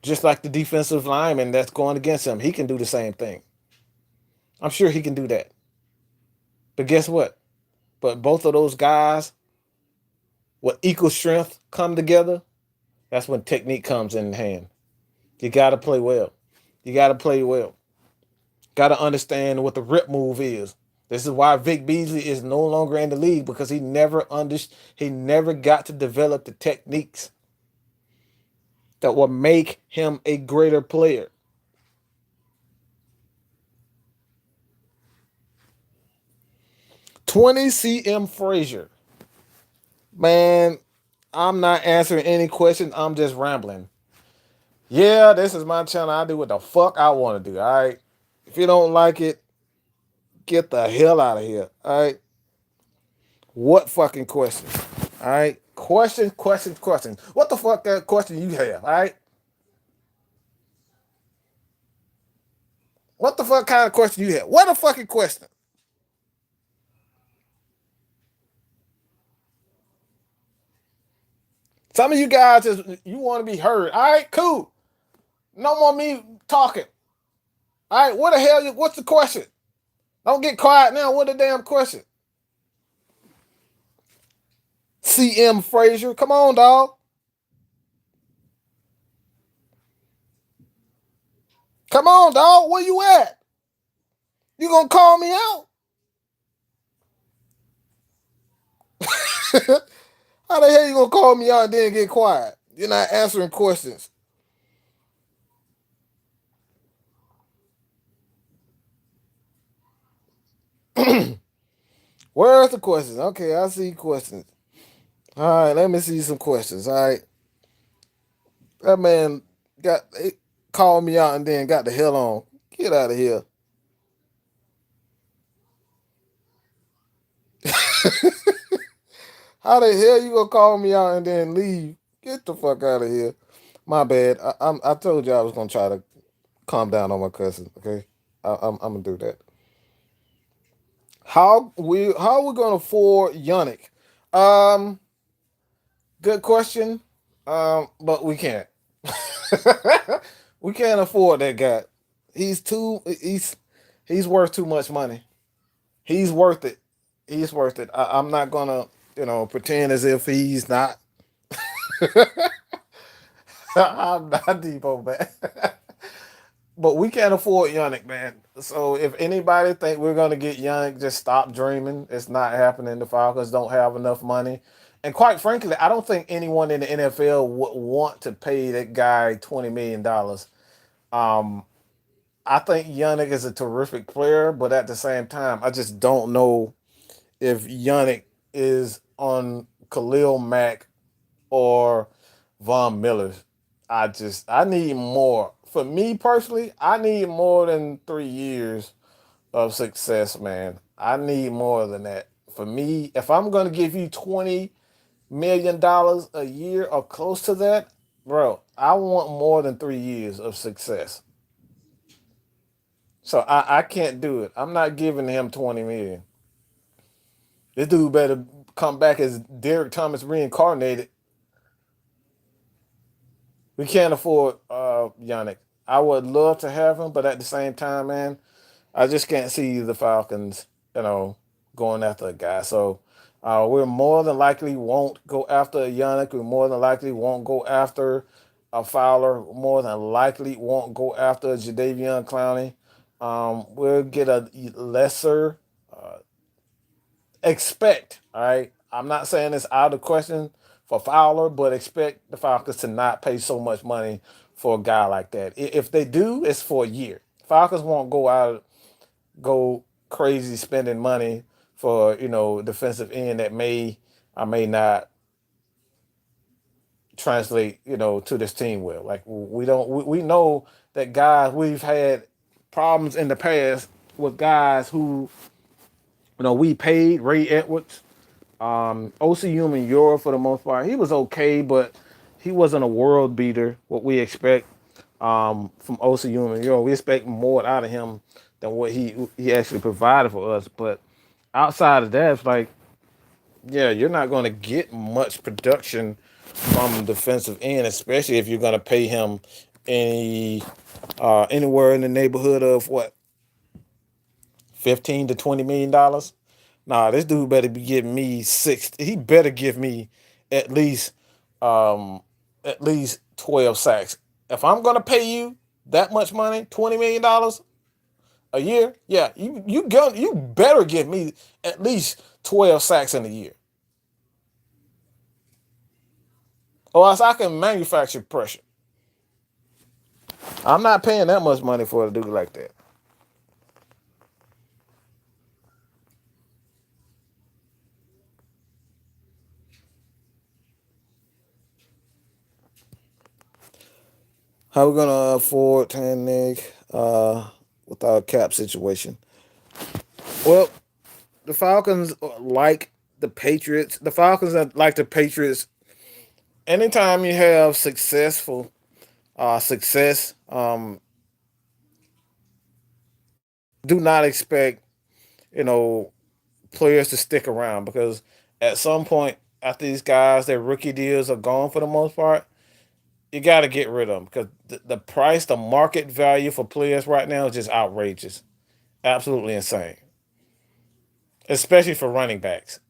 A: Just like the defensive lineman that's going against him, he can do the same thing. I'm sure he can do that. But guess what? But both of those guys with equal strength come together, that's when technique comes in hand. You got to play well. You got to play well. Got to understand what the rip move is. This is why Vic Beasley is no longer in the league because he never got to develop the techniques that will make him a greater player. 20 CM Frazier. Man, I'm not answering any questions. I'm just rambling. Yeah, this is my channel. I do what the fuck I want to do. All right. If you don't like it, get the hell out of here. All right. What fucking questions? All right. Questions, questions, questions. What the fuck that question you have? All right. What the fuck kind of question you have? What a fucking question. Some of you guys just you want to be heard. All right, cool. No more me talking. All right, what the hell? What's the question? Don't get quiet now. What the damn question? CM Frazier, come on, dog. Come on, dog. Where you at? You gonna call me out? How the hell you gonna call me out and then get quiet? You're not answering questions. Where's the questions? Okay, I see questions. All right, let me see some questions. All right, that man got called me out and then got the hell on. Get out of here. How the hell you gonna call me out and then leave? Get the fuck out of here. My bad. I told you I was gonna try to calm down on my cousin. Okay, I'm gonna do that. How we gonna afford Yannick? Um, Good question. But we can't. We can't afford that guy. He's too. He's worth too much money. He's worth it. He's worth it. I'm not gonna pretend as if he's not. I'm not Depot, man. But we can't afford Yannick, man. So if anybody think we're gonna get Yannick, just stop dreaming. It's not happening. The Falcons don't have enough money, and quite frankly, I don't think anyone in the NFL would want to pay that guy $20 million. Um, I think Yannick is a terrific player, but at the same time, I just don't know if Yannick is on Khalil Mack or Von Miller's. I need more. For me personally, I need more than 3 years of success, man. I need more than that. For me, if I'm gonna give you $20 million a year or close to that, bro, I want more than 3 years of success. So I can't do it. I'm not giving him 20 million. This dude better come back as Derek Thomas reincarnated. We can't afford Yannick. I would love to have him, but at the same time, man, I just can't see the Falcons, going after a guy. So we're more than likely won't go after a Yannick. We more than likely won't go after a Fowler. More than likely won't go after a Jadavion Clowney. We'll get a lesser expect. All right, I'm not saying it's out of the question for Fowler, but expect the Falcons to not pay so much money for a guy like that. If they do, it's for a year. Falcons won't go crazy spending money for defensive end that may I may not translate to this team well. Like we don't we know that guys we've had problems in the past with guys who we paid Ray Edwards. OC Human Euro for the most part, he was okay, but he wasn't a world beater. What we expect from OC Human Euro, we expect more out of him than what he actually provided for us. But outside of that, it's like Yeah, you're not going to get much production from defensive end, especially if you're going to pay him any anywhere in the neighborhood of what, 15 to 20 million dollars. Nah, this dude better be giving me six. He better give me at least um at least 12 sacks. If I'm gonna pay you that much money, $20 million a year, yeah, you better give me at least 12 sacks in a year, or else I can manufacture pressure. I'm not paying that much money for a dude like that. How we gonna afford Nick with our cap situation? Well, the Falcons like the Patriots. The Falcons are like the Patriots. Anytime you have success, do not expect you know players to stick around, because at some point after these guys, their rookie deals are gone for the most part. You got to get rid of them, because the price, the market value for players right now is just outrageous, absolutely insane, especially for running backs.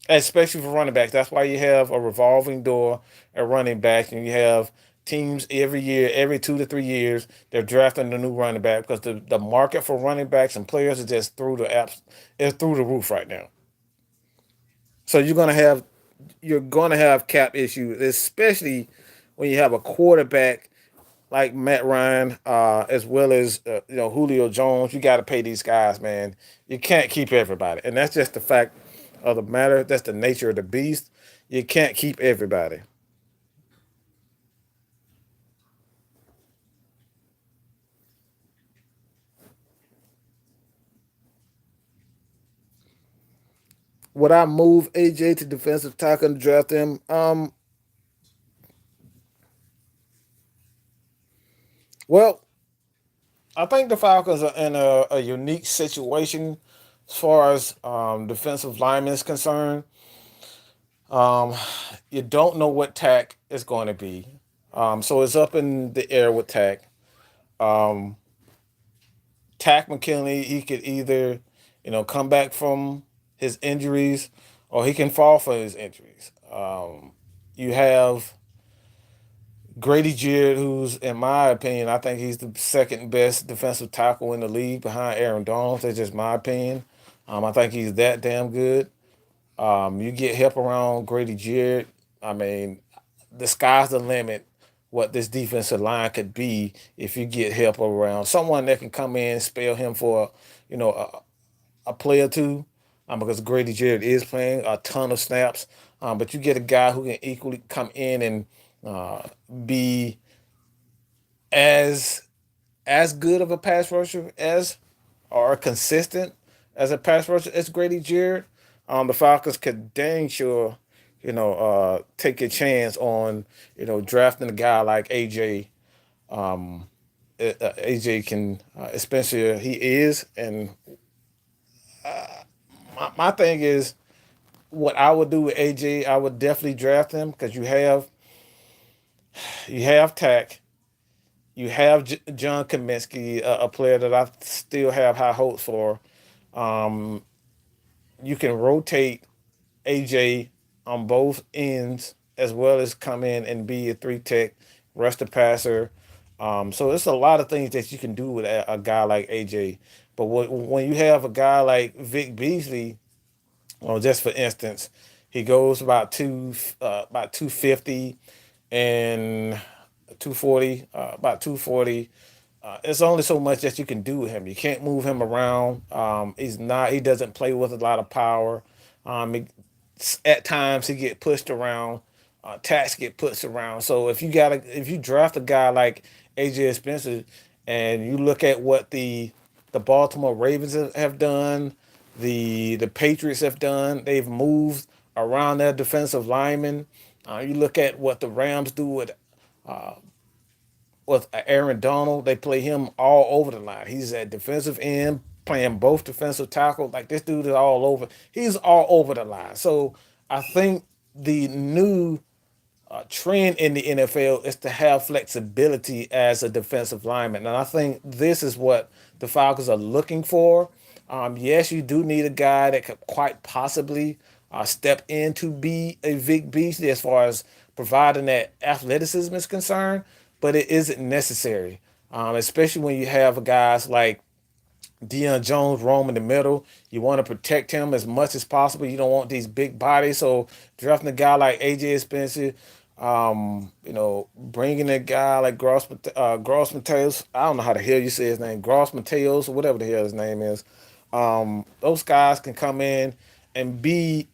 A: Especially for running backs. That's why you have a revolving door at running back, and you have teams every year, every 2 to 3 years, they're drafting a new running back, because the market for running backs and players is just is through the roof right now. So you're gonna have cap issues, especially when you have a quarterback like Matt Ryan, as well as Julio Jones. You got to pay these guys, man. You can't keep everybody, and that's just the fact of the matter. That's the nature of the beast. You can't keep everybody. Would I move AJ to defensive tackle and draft him? Well, I think the Falcons are in a unique situation as far as defensive linemen is concerned. Um, you don't know what tack is going to be. So it's up in the air with tack. Um, Tack McKinley, he could either, come back from his injuries, or he can fall for his injuries. You have Grady Jarrett, who's, in my opinion, I think he's the second best defensive tackle in the league behind Aaron Donald. That's just my opinion. I think he's that damn good. You get help around Grady Jarrett. I mean, the sky's the limit what this defensive line could be if you get help around someone that can come in and spell him for a play or two, because Grady Jarrett is playing a ton of snaps. But you get a guy who can equally come in and be as as good of a pass rusher as, or consistent as a pass rusher as Grady Jarrett. The Falcons could dang sure, take a chance on, drafting a guy like AJ. AJ can, especially he is, and my thing is, what I would do with AJ, I would definitely draft him, because you have Tack, you have John Kaminsky, a player that I still have high hopes for. Um, you can rotate AJ on both ends, as well as come in and be a three tech, rush the passer. So it's a lot of things that you can do with a guy like AJ. But when you have a guy like Vic Beasley, well, just for instance, he goes about 250 and 240, about 240. It's only so much that you can do with him. You can't move him around. He doesn't play with a lot of power. At times he get pushed around. Tax get pushed around. So if you draft a guy like AJ Spencer, and you look at what the Baltimore Ravens have done, the Patriots have done, they've moved around their defensive linemen. You look at what the Rams do with Aaron Donald. They play him all over the line. He's at defensive end, playing both defensive tackle. Like this dude is all over. He's all over the line. So I think the new trend in the NFL is to have flexibility as a defensive lineman, and I think this is what the Falcons are looking for. Yes, you do need a guy that could quite possibly step in to be a Vic Beast as far as providing that athleticism is concerned, but it isn't necessary, especially when you have guys like Deion Jones roam in the middle. You want to protect him as much as possible. You don't want these big bodies. So drafting a guy like AJ Spencer, bringing a guy like Gross Mateos. I don't know how the hell you say his name, Gross Mateos or whatever the hell his name is. Those guys can come in and be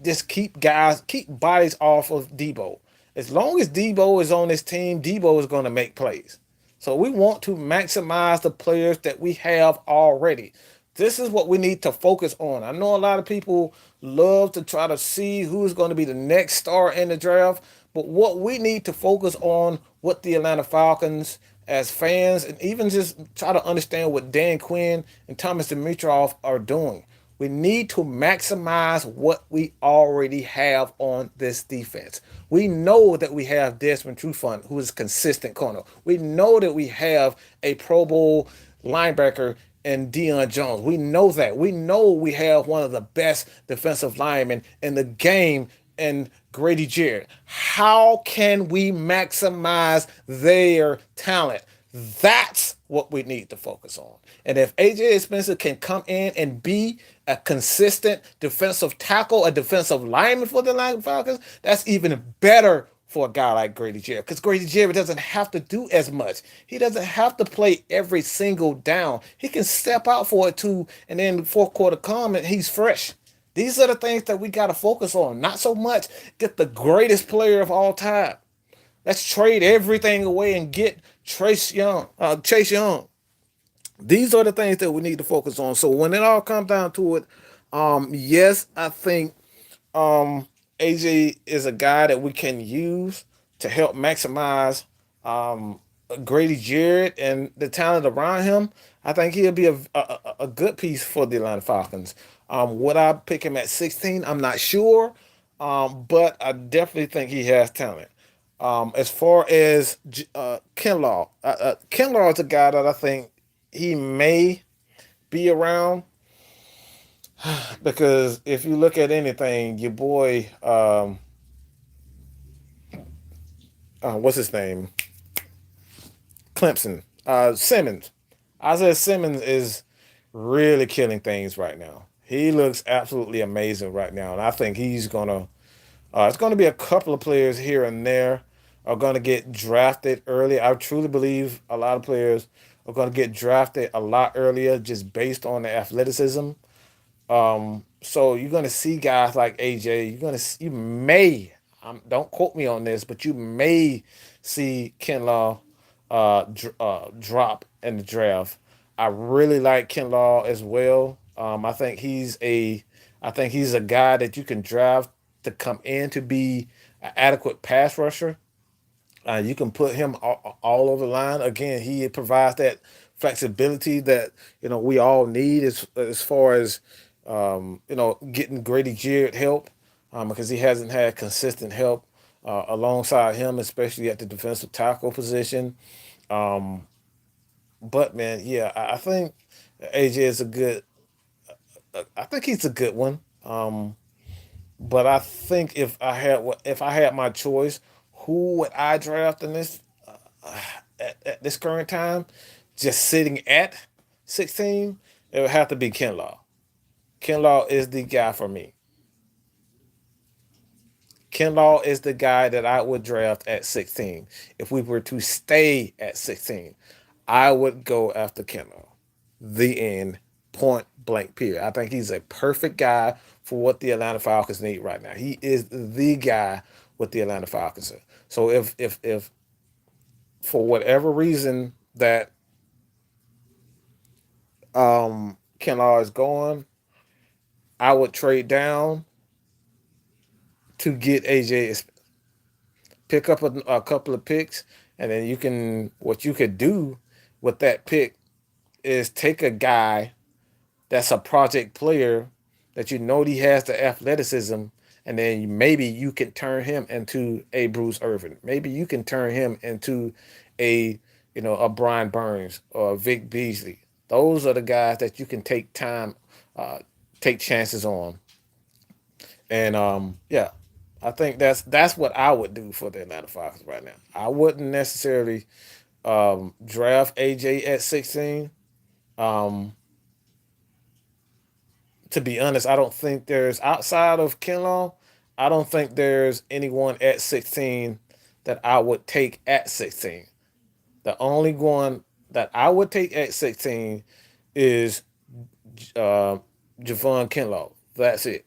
A: just keep bodies off of Debo. As long as Debo is on this team, Debo is going to make plays. So we want to maximize the players that we have already. This is what we need to focus on. I know a lot of people love to try to see who's going to be the next star in the draft, but what we need to focus on what the Atlanta Falcons as fans and even just try to understand what Dan Quinn and Thomas Dimitroff are doing. We need to maximize what we already have on this defense. We know that we have Desmond Trufant, who is a consistent corner. We know that we have a Pro Bowl linebacker in Deion Jones. We know that. We know we have one of the best defensive linemen in the game in Grady Jarrett. How can we maximize their talent? That's what we need to focus on. And if AJ Spencer can come in and be a consistent defensive tackle, a defensive lineman for the Atlanta Falcons, that's even better for a guy like Grady Jarrett. Because Grady Jarrett doesn't have to do as much. He doesn't have to play every single down. He can step out for it too, and then the fourth quarter come and he's fresh. These are the things that we got to focus on. Not so much get the greatest player of all time. Let's trade everything away and get Chase Young. These are the things that we need to focus on. So when it all comes down to it, yes, I think AJ is a guy that we can use to help maximize Grady Jarrett and the talent around him. I think he'll be a good piece for the Atlanta Falcons. Would I pick him at 16? I'm not sure, but I definitely think he has talent. As far as Kinlaw, Kinlaw is a guy that I think he may be around because if you look at anything, your boy, what's his name? Clemson, Simmons. Isaiah Simmons is really killing things right now. He looks absolutely amazing right now, and I think he's gonna. It's going to be a couple of players here and there are going to get drafted early. I truly believe a lot of players are going to get drafted a lot earlier just based on the athleticism. So you're going to see guys like AJ. You may don't quote me on this, but you may see Kinlaw drop in the draft. I really like Kinlaw as well. I think he's a guy that you can draft to come in to be an adequate pass rusher. You can put him all over the line. Again, he provides that flexibility that we all need as far as getting Grady Jarrett help because he hasn't had consistent help alongside him, especially at the defensive tackle position. Um, but man, yeah, I think AJ is a good. I think he's a good one. But I think if I had my choice, who would I draft in this at this current time? Just sitting at 16, it would have to be Kinlaw. Kinlaw is the guy for me. Kinlaw is the guy that I would draft at 16. If we were to stay at 16, I would go after Kinlaw. The end. Point blank period. I think he's a perfect guy for what the Atlanta Falcons need right now. He is the guy with the Atlanta Falcons. So if for whatever reason that Kinlaw is going, I would trade down to get AJ, pick up a couple of picks, and then what you could do with that pick is take a guy. that's a project player that you know he has the athleticism, and then maybe you can turn him into a Bruce Irvin. Maybe you can turn him into a a Brian Burns or a Vic Beasley. Those are the guys that you can take time, uh, take chances on, and yeah, I think that's what I would do for the Atlanta Falcons right now. I wouldn't necessarily draft AJ at 16. Um, to be honest, I don't think there's outside of Kinlaw, I don't think there's anyone at 16 that I would take at 16. The only one that I would take at 16 is uh, Javon Kinlaw. That's it.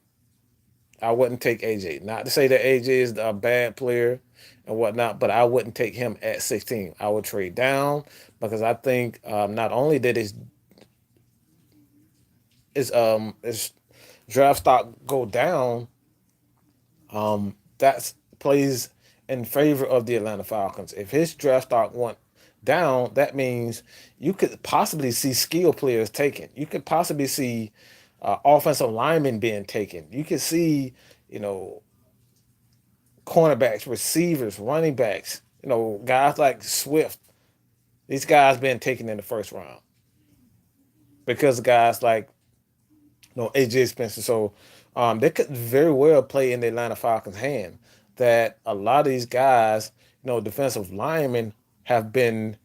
A: I wouldn't take AJ. Not to say that AJ is a bad player and whatnot, but I wouldn't take him at 16. I would trade down because I think not only that his draft stock go down, that plays in favor of the Atlanta Falcons. If his draft stock went down, that means you could possibly see skill players taken. You could possibly see offensive linemen being taken. You could see, you know, cornerbacks, receivers, running backs, guys like Swift. These guys been taken in the first round because of guys like AJ Spencer. So they could very well play in the Atlanta Falcons' hand. That a lot of these guys, defensive linemen have been,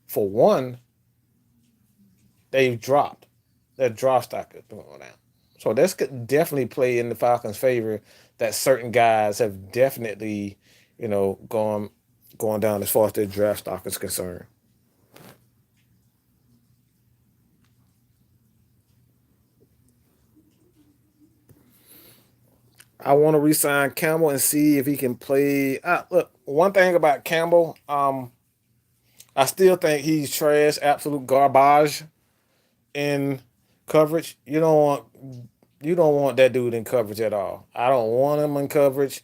A: for one, they've dropped. Their draft stock is going down. So this could definitely play in the Falcons' favor. That certain guys have definitely, gone down as far as their draft stock is concerned. I want to re-sign Campbell and see if he can play. Look, one thing about Campbell, I still think he's trash, absolute garbage in coverage. You don't want that dude in coverage at all. I don't want him in coverage.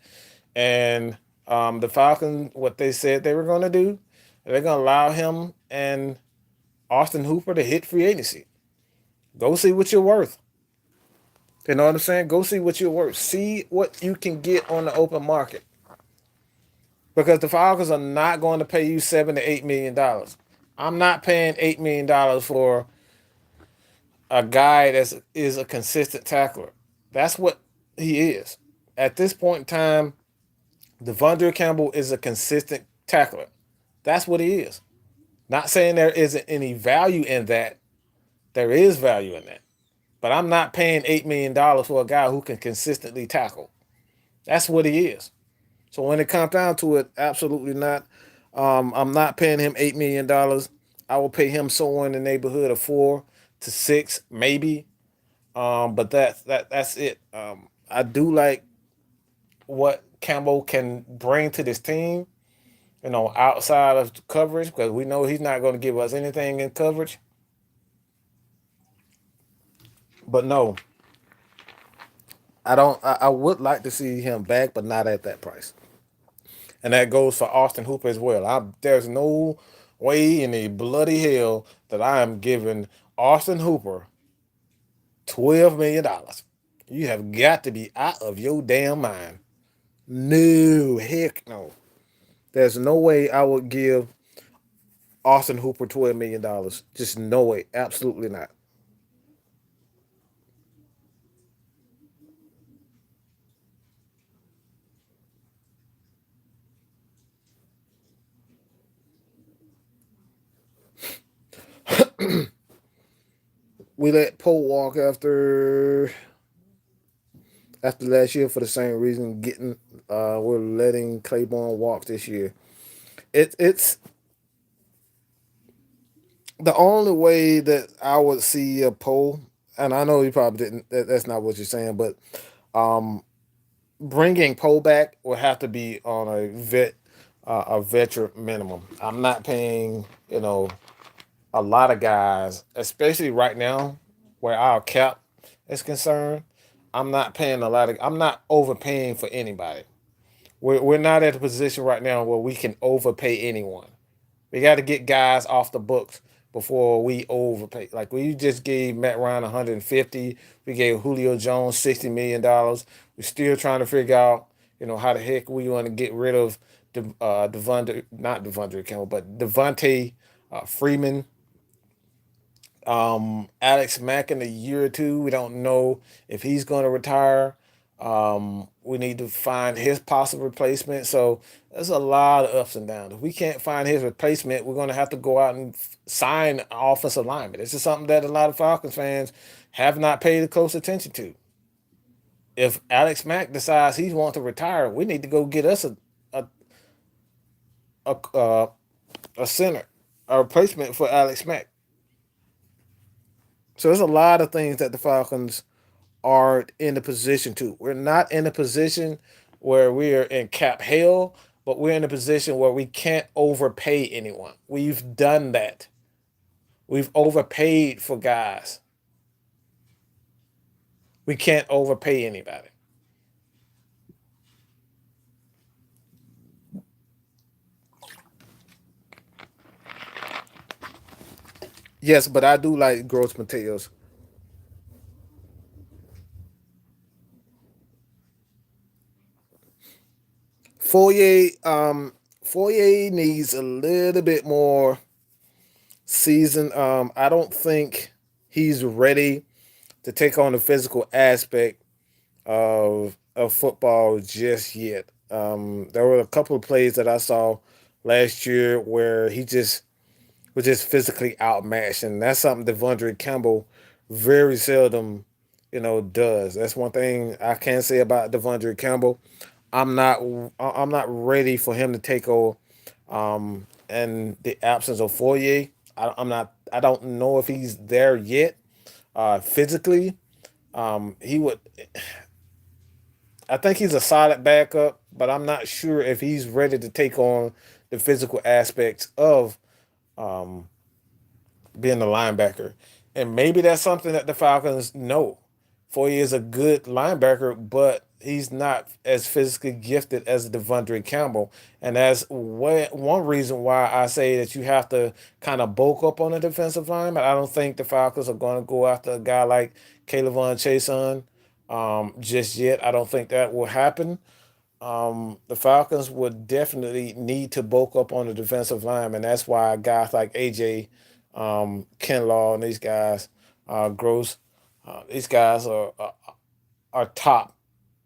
A: And the Falcons, what they said they were going to do, they're going to allow him and Austin Hooper to hit free agency. Go see what you're worth. You know what I'm saying? Go see what you're worth. See what you can get on the open market. Because the Falcons are not going to pay you $7 to $8 million. I'm not paying $8 million for a guy that is a consistent tackler. That's what he is. At this point in time, Devondre Campbell is a consistent tackler. That's what he is. Not saying there isn't any value in that. There is value in that. But I'm not paying $8 million for a guy who can consistently tackle. That's what he is. So when it comes down to it, absolutely not. I'm not paying him $8 million. I will pay him somewhere in the neighborhood of 4 to 6, maybe. But that's it. I do like what Campbell can bring to this team. Outside of coverage, because we know he's not going to give us anything in coverage. But no, I don't. I would like to see him back, but not at that price. And that goes for Austin Hooper as well. There's no way in the bloody hell that I am giving Austin Hooper $12 million. You have got to be out of your damn mind. No, heck no. There's no way I would give Austin Hooper $12 million. Just no way. Absolutely not. We let Poe walk after last year for the same reason. We're letting Claiborne walk this year. It's the only way that I would see a Poe, and I know you probably didn't. That's not what you're saying, but bringing Poe back will have to be on a veteran minimum. I'm not paying a lot of guys, especially right now where our cap is concerned. I'm not overpaying for anybody. We're not at a position right now where we can overpay anyone. We got to get guys off the books before we overpay. Like we just gave Matt Ryan 150, we gave Julio Jones $60 million. We're still trying to figure out, how the heck we want to get rid of Devondre, not Devondre Campbell, but Devontae Freeman, Alex Mack in a year or two. We don't know if he's going to retire. We need to find his possible replacement. So there's a lot of ups and downs. If we can't find his replacement, we're going to have to go out and sign an offensive lineman. This is something that a lot of Falcons fans have not paid close attention to. If Alex Mack decides he wants to retire, we need to go get us a a, a, a center, a replacement for Alex Mack. So there's a lot of things that the Falcons are in a position to. We're not in a position where we are in cap hell, but we're in a position where we can't overpay anyone. We've done that. We've overpaid for guys. We can't overpay anybody. Yes, but I do like Gross Mateos. Fourier, Fourier needs a little bit more season. I don't think he's ready to take on the physical aspect of football just yet. There were a couple of plays that I saw last year where he just was just physically outmatched, and that's something Devondre Campbell very seldom, does. That's one thing I can say about Devondre Campbell. I'm not ready for him to take over. And the absence of Fourier, I'm not. I don't know if he's there yet. Physically, he would. I think he's a solid backup, but I'm not sure if he's ready to take on the physical aspects of being a linebacker. And maybe that's something that the Falcons know. Foye is a good linebacker, but he's not as physically gifted as Devondre Campbell. And that's one reason why I say that you have to kind of bulk up on the defensive line. But I don't think the Falcons are going to go after a guy like Caleb Chason just yet. I don't think that will happen. The Falcons would definitely need to bulk up on the defensive line, and that's why guys like AJ, Kinlaw, and these guys, Gross, these guys are top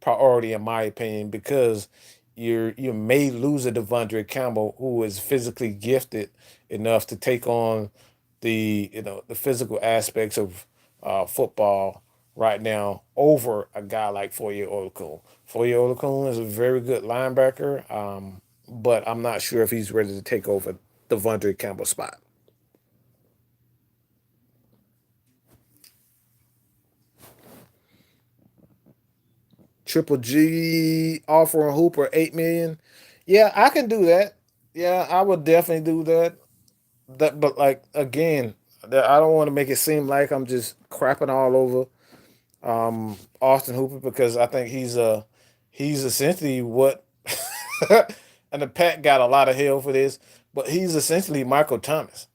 A: priority in my opinion because you may lose a Devondre Campbell who is physically gifted enough to take on the physical aspects of football right now over a guy like Foye Olakun. Foye Olakun is a very good linebacker, but I'm not sure if he's ready to take over Devondre Campbell's spot. Triple G offering Hooper 8 million. Yeah, I can do that. Yeah, I would definitely do that. But like again, I don't want to make it seem like I'm just crapping all over Austin Hooper because I think he's essentially what and the Pat got a lot of hell for this, but he's essentially Michael Thomas.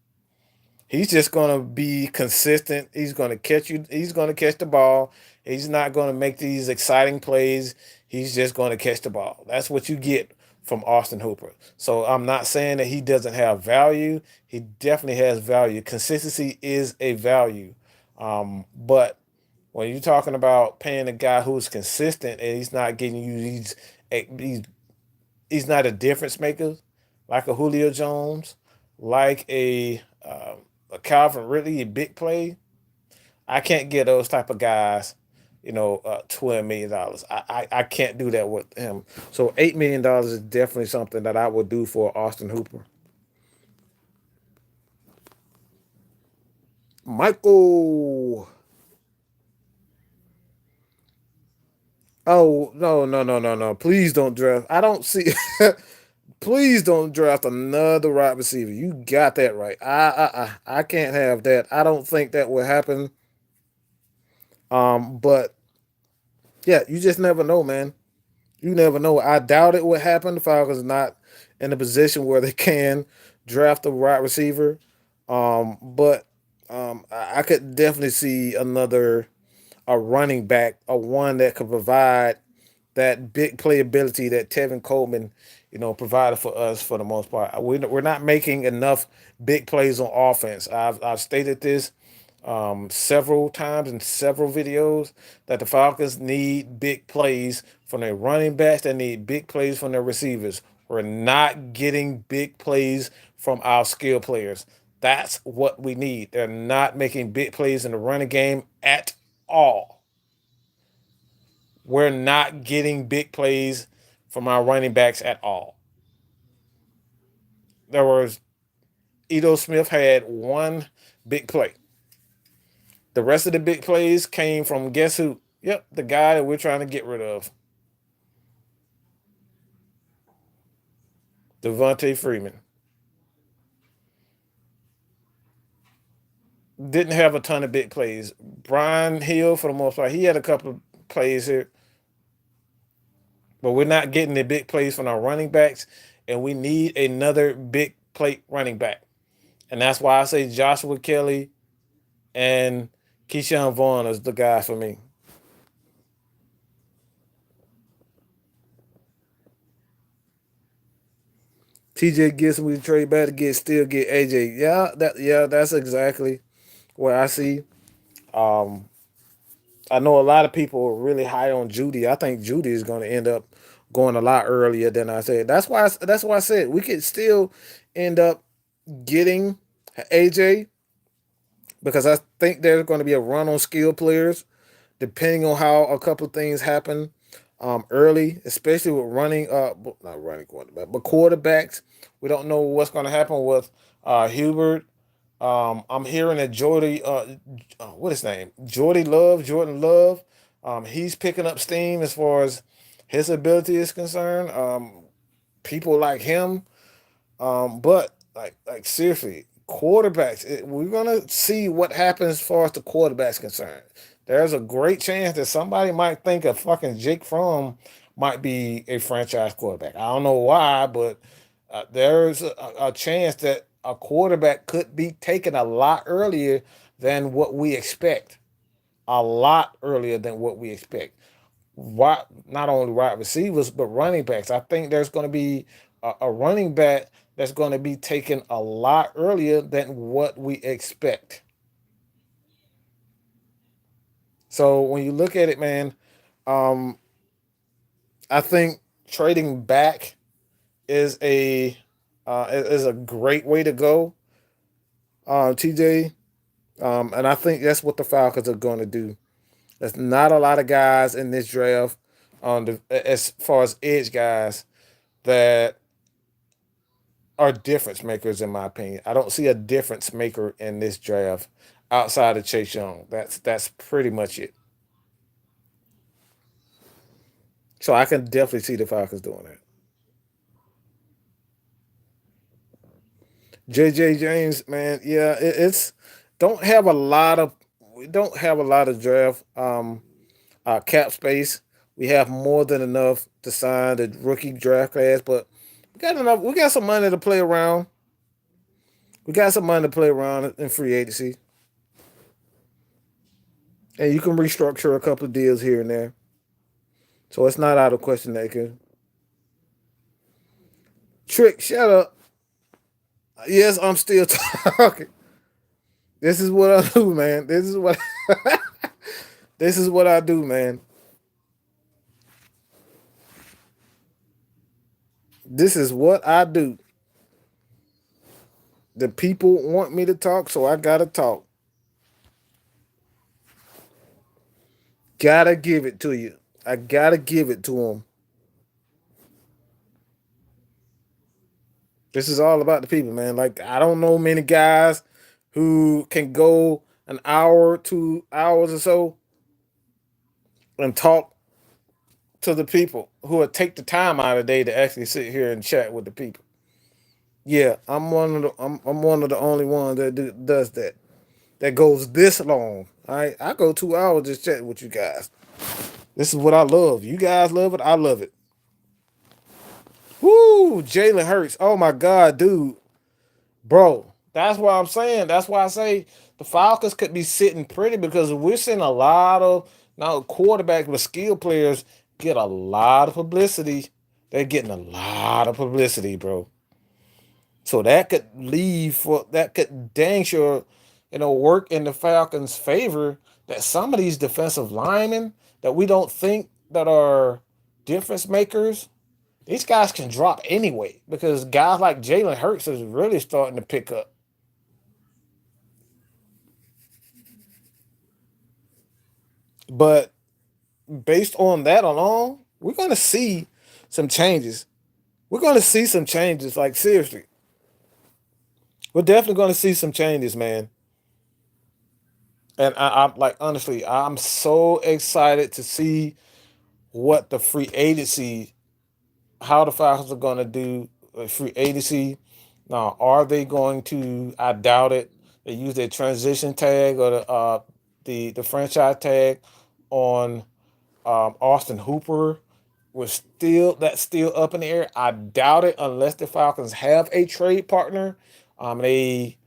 A: He's just gonna be consistent. He's gonna catch you. He's gonna catch the ball. He's not gonna make these exciting plays. He's just gonna catch the ball. That's what you get from Austin Hooper. So I'm not saying that he doesn't have value. He definitely has value. Consistency is a value. But when you're talking about paying a guy who's consistent and he's not getting you he's not a difference maker like a Julio Jones, like a Calvin Ridley, a big play. I can't get those type of guys, $12 million. I can't do that with him. So $8 million is definitely something that I would do for Austin Hooper. Michael. Oh no! Please don't draft. I don't see. Please don't draft another wide receiver. You got that right. I can't have that. I don't think that will happen. But yeah, you just never know, man. You never know. I doubt it would happen. The Falcons are not in a position where they can draft a wide receiver. But I could definitely see another a running back, a one that could provide that big playability that Tevin Coleman, provided for us for the most part. We're not making enough big plays on offense. I've stated this several times in several videos that the Falcons need big plays from their running backs. They need big plays from their receivers. We're not getting big plays from our skill players. That's what we need. They're not making big plays in the running game at all. We're not getting big plays from our running backs at all. There was Edo Smith had one big play. The rest of the big plays came from guess who? Yep, the guy that we're trying to get rid of, Devontae Freeman. Didn't have a ton of big plays. Brian Hill, for the most part, he had a couple of plays here, but we're not getting the big plays from our running backs, and we need another big plate running back. And that's why I say Joshua Kelly and Keyshawn Vaughn is the guy for me. TJ Gibson, we trade back to get AJ. That's exactly what I see. Um, I know a lot of people are really high on Judy. I think Judy is going to end up going a lot earlier than I said. That's why I said we could still end up getting AJ because I think there's going to be a run on skill players depending on how a couple of things happen early, especially with running not running quarterback, but quarterbacks. We don't know what's going to happen with Hubert. I'm hearing that what is his name? Jordan Love. He's picking up steam as far as his ability is concerned. People like him, but like seriously, quarterbacks. We're gonna see what happens as far as the quarterbacks concerned. There's a great chance that somebody might think a fucking Jake Fromm might be a franchise quarterback. I don't know why, but there's a chance that a quarterback could be taken a lot earlier than what we expect. A lot earlier than what we expect. Why, not only wide receivers, but running backs. I think there's going to be a running back that's going to be taken a lot earlier than what we expect. So when you look at it, man, um, I think trading back is a great way to go, TJ. And I think that's what the Falcons are going to do. There's not a lot of guys in this draft, as far as edge guys, that are difference makers in my opinion. I don't see a difference maker in this draft outside of Chase Young. That's pretty much it. So I can definitely see the Falcons doing that. JJ James, man, yeah, it's don't have a lot of we don't have a lot of draft cap space. We have more than enough to sign the rookie draft class, but we got enough. We got some money to play around. We got some money to play around in free agency, and you can restructure a couple of deals here and there. So it's not out of question that can. Trick, shut up. Yes, I'm still talking. This is what I do, man. This is what I do, man. This is what I do. The people want me to talk, so I gotta talk. Gotta give it to you. I gotta give it to them. This is all about the people, man. Like I don't know many guys who can go an hour, 2 hours or so and talk to the people who would take the time out of the day to actually sit here and chat with the people. Yeah, I'm one of the only ones that does that. That goes this long. All right, I go 2 hours just chatting with you guys. This is what I love. You guys love it. I love it. Woo, Jalen Hurts. Oh my God, dude, bro. That's what I'm saying. That's why I say the Falcons could be sitting pretty because we're seeing a lot of now quarterbacks with skill players get a lot of publicity. They're getting a lot of publicity, bro. So that could leave for that could dang sure, work in the Falcons' favor that some of these defensive linemen that we don't think that are difference makers, these guys can drop anyway because guys like Jalen Hurts is really starting to pick up. But based on that alone, we're gonna see some changes. We're gonna see some changes. Like seriously, we're definitely gonna see some changes, man. And I'm like honestly, I'm so excited to see what the free agency, how the Falcons are gonna do free agency. Now, are they going to? I doubt it. They use their transition tag or the franchise tag on Austin Hooper was still that's still up in the air. I doubt it unless the Falcons have a trade partner. They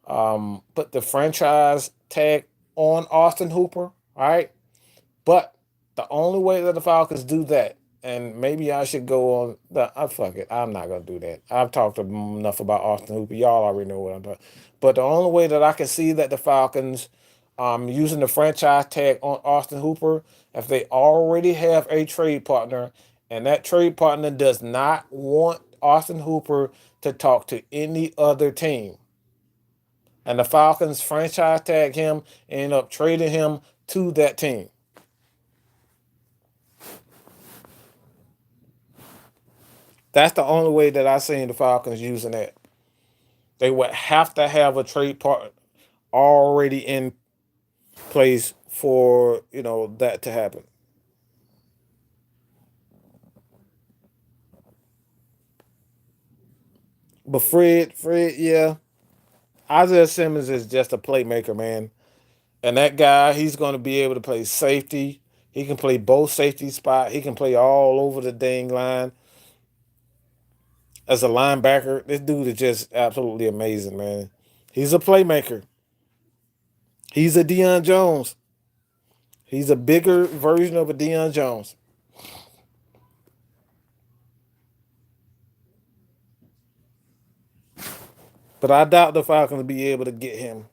A: put the franchise tag on Austin Hooper. All right, but the only way that the Falcons do that, and maybe I should go on the fuck it, I'm not gonna do that. I've talked enough about Austin Hooper. Y'all already know what I'm talking. But the only way that I can see that the Falcons using the franchise tag on Austin Hooper, if they already have a trade partner, and that trade partner does not want Austin Hooper to talk to any other team, and the Falcons franchise tag him and end up trading him to that team. That's the only way that I seen the Falcons using that. They would have to have a trade part already in place for that to happen. But Fred, yeah, Isaiah Simmons is just a playmaker, man. And that guy, he's going to be able to play safety. He can play both safety spot. He can play all over the dang line as a linebacker. This dude is just absolutely amazing, man. He's a playmaker. He's a Deion Jones. He's a bigger version of a Deion Jones. But I doubt the Falcons will be able to get him.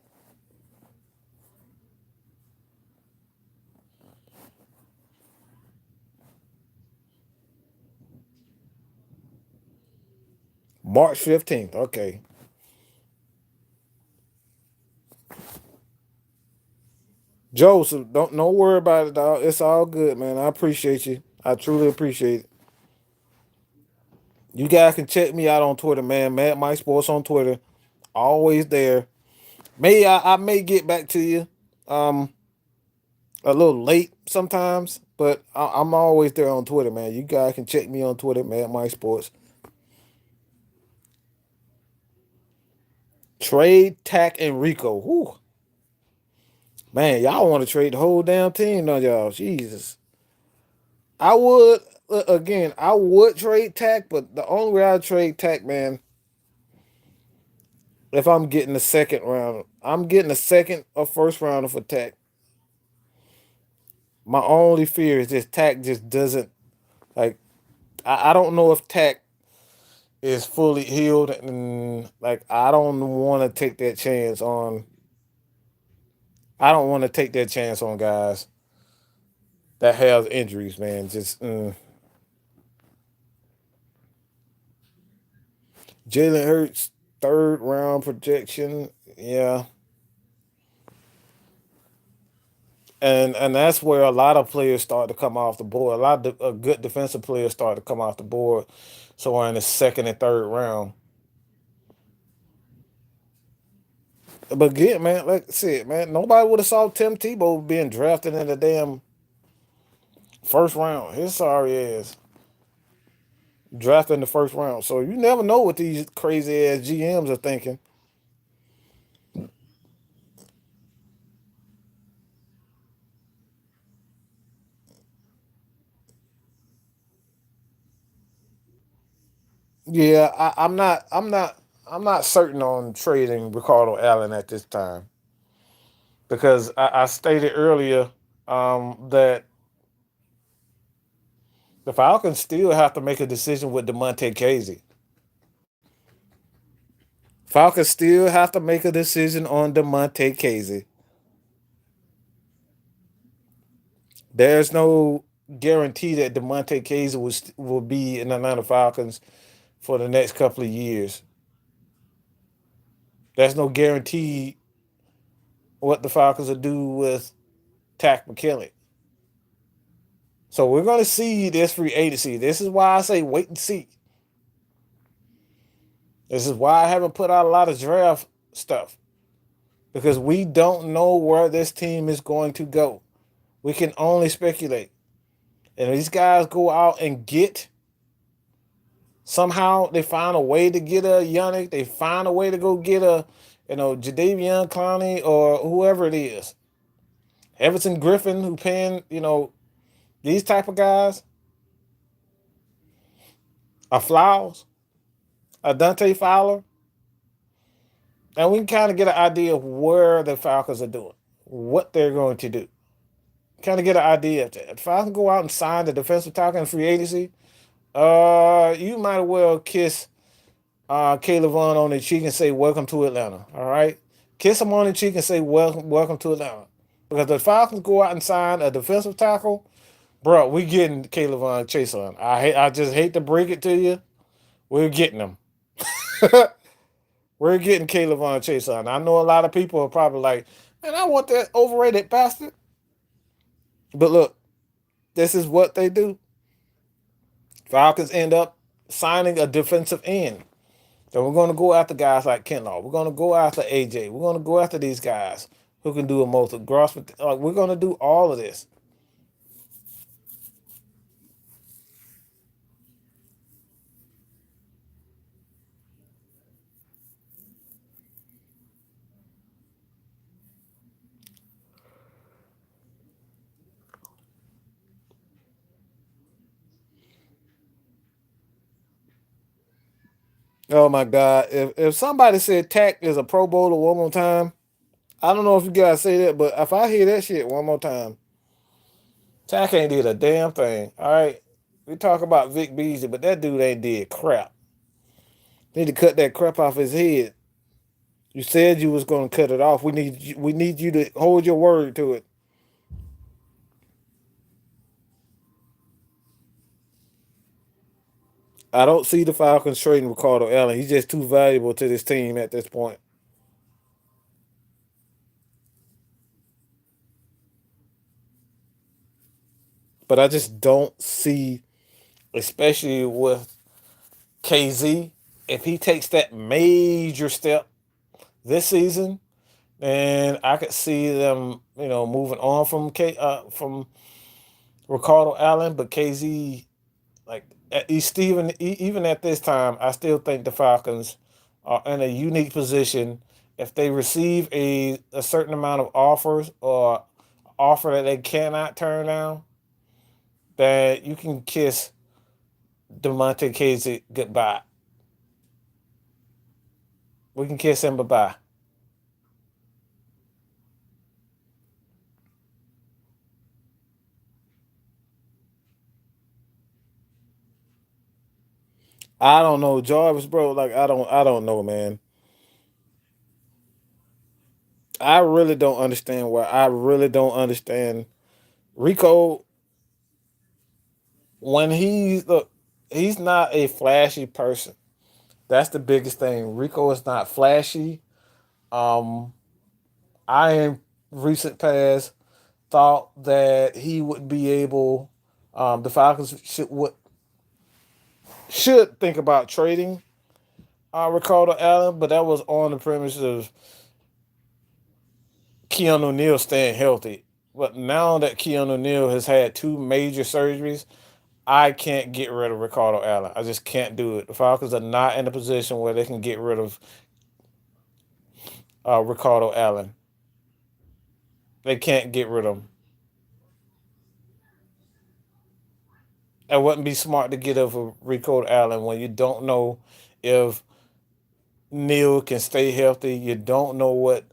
A: March 15th. Okay. Joseph, don't worry about it, dog. It's all good, man. I appreciate you. I truly appreciate it. You guys can check me out on Twitter, man. Mad Mike Sports on Twitter. Always there. I may get back to you um a little late sometimes, but I'm always there on Twitter, man. You guys can check me on Twitter, Mad Mike Sports. Trade Tack and Rico. Whew. Man, y'all want to trade the whole damn team, don't y'all? Jesus. I would again. I would trade Tack, but the only way I trade Tack, man, if I'm getting the second round, I'm getting a second or first rounder for Tack. My only fear is this Tack just doesn't like. I don't know if Tack is fully healed, and like I don't want to take that chance on. I don't want to take that chance on guys that have injuries, man. Just Jalen Hurts third round projection, yeah, and that's where a lot of players start to come off the board. A lot of good defensive players start to come off the board. So we're in the second and third round. But again, man, like I said, man, nobody would have saw Tim Tebow being drafted in the damn first round. His sorry ass drafted in the first round. So you never know what these crazy ass GMs are thinking. Yeah, I'm not. I'm not. I'm not certain on trading Ricardo Allen at this time because I stated earlier that the Falcons still have to make a decision with DeMonte Casey. Falcons still have to make a decision on DeMonte Casey. There's no guarantee that DeMonte Casey will be in the Atlanta Falcons for the next couple of years. There's no guarantee what the Falcons will do with Tack McKinley. So we're going to see this free agency. This is why I say wait and see. This is why I haven't put out a lot of draft stuff because we don't know where this team is going to go. We can only speculate. And these guys go out and get somehow they find a way to get a Yannick. They find a way to go get a Jadeveon Clowney or whoever it is. Everton Griffin who paying these type of guys. A Flowers, a Dante Fowler, and we can kind of get an idea of where the Falcons are doing, what they're going to do. Kind of get an idea of that. If I can go out and sign the defensive tackle in free agency, you might as well kiss Caleb Vaughn on the cheek and say, "Welcome to Atlanta." All right, kiss him on the cheek and say, "Welcome to Atlanta." Because the Falcons go out and sign a defensive tackle, bro. We getting Caleb Vaughn Chason. I just hate to break it to you, we're getting him. We're getting Caleb Vaughn Chason. I know a lot of people are probably like, "Man, I want that overrated bastard." But look, this is what they do. Falcons end up signing a defensive end. So we're going to go after guys like Kinlaw. We're going to go after AJ. We're going to go after these guys who can do a multiple gross. We're going to do all of this. Oh my God! If somebody said Tack is a Pro Bowler one more time, I don't know if you guys say that, but if I hear that shit one more time, Tack ain't did a damn thing. All right, we talk about Vic Beasley, but that dude ain't did crap. Need to cut that crap off his head. You said you was going to cut it off. We need you to hold your word to it. I don't see the Falcons trading Ricardo Allen. He's just too valuable to this team at this point. But I just don't see, especially with KZ, if he takes that major step this season, then I could see them, moving on from Ricardo Allen. But KZ, like even at this time, I still think the Falcons are in a unique position. If they receive a certain amount of offers or offer that they cannot turn down, then you can kiss DeMonte Casey goodbye. We can kiss him bye-bye. I don't know, Jarvis, bro. Like I don't know, man. I really don't understand why. I really don't understand Rico when he's not a flashy person. That's the biggest thing. Rico is not flashy. Um, I in recent past thought that he would be able. The Falcons should think about trading Ricardo Allen, but that was on the premise of Keanu Neal staying healthy. But now that Keanu Neal has had two major surgeries, I can't get rid of Ricardo Allen. I just can't do it. The Falcons are not in a position where they can get rid of Ricardo Allen. They can't get rid of him. It wouldn't be smart to get rid of Ricardo Allen when you don't know if Neil can stay healthy. You don't know what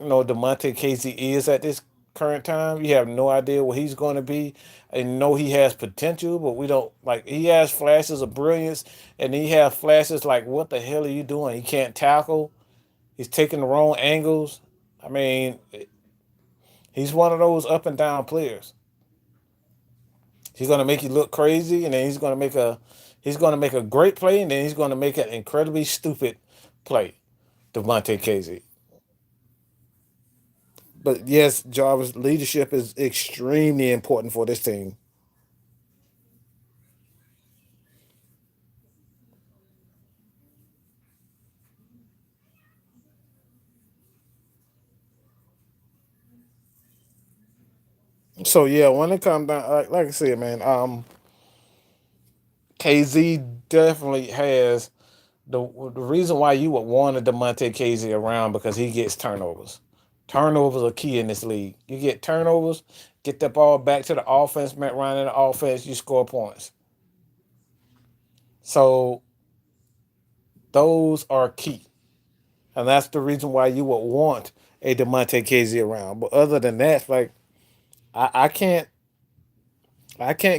A: Demonte Casey is at this current time. You have no idea what he's going to be. I know he has potential, but we don't like. He has flashes of brilliance, and he has flashes like, "What the hell are you doing?" He can't tackle. He's taking the wrong angles. I mean, he's one of those up and down players. He's going to make you look crazy, and then he's going to make a great play, and then he's going to make an incredibly stupid play. Devontae Casey. But yes, Jarvis' leadership is extremely important for this team. So yeah, when it comes down, like I said, man, KZ definitely has the reason why you would want a Demonte Casey around because he gets turnovers. Turnovers are key in this league. You get turnovers, get that ball back to the offense, Matt Ryan in the offense, you score points. So those are key. And that's the reason why you would want a Demonte Casey around. But other than that, like I can't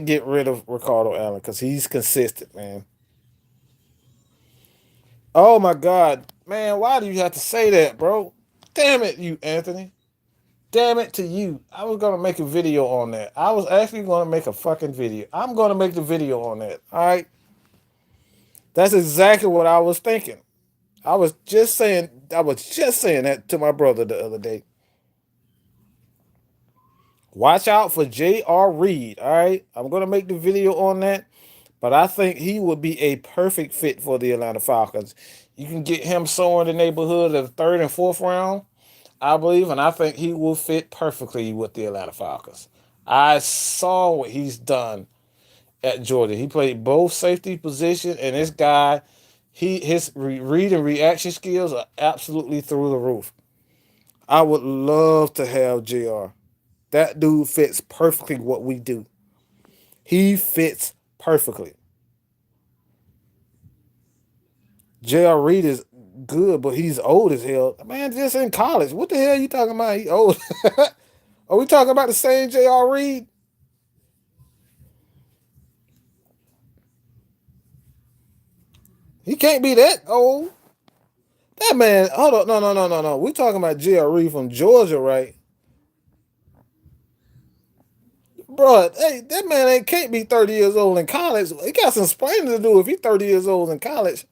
A: get rid of Ricardo Allen because he's consistent, man. Oh my God, man, why do you have to say that, bro? Damn it, you Anthony. Damn it to you. I was gonna make a video on that. I was actually gonna make a fucking video. I'm gonna make the video on that. Alright. That's exactly what I was thinking. I was just saying that to my brother the other day. Watch out for J.R. Reed. Alright. I'm gonna make the video on that. But I think he would be a perfect fit for the Atlanta Falcons. You can get him somewhere in the neighborhood of third and fourth round, I believe, and I think he will fit perfectly with the Atlanta Falcons. I saw what he's done at Georgia. He played both safety position, and this guy, his read and reaction skills are absolutely through the roof. I would love to have Jr. That dude fits perfectly what we do. He fits perfectly. J.R. Reed is good, but he's old as hell. Man, just in college. What the hell are you talking about? He old. Are we talking about the same J.R. Reed? He can't be that old. That man, hold on. No, no, no, no, no. We talking about J.R. Reed from Georgia, right? Bro, hey, that man ain't can't be 30 years old in college. He got some explaining to do if he's 30 years old in college.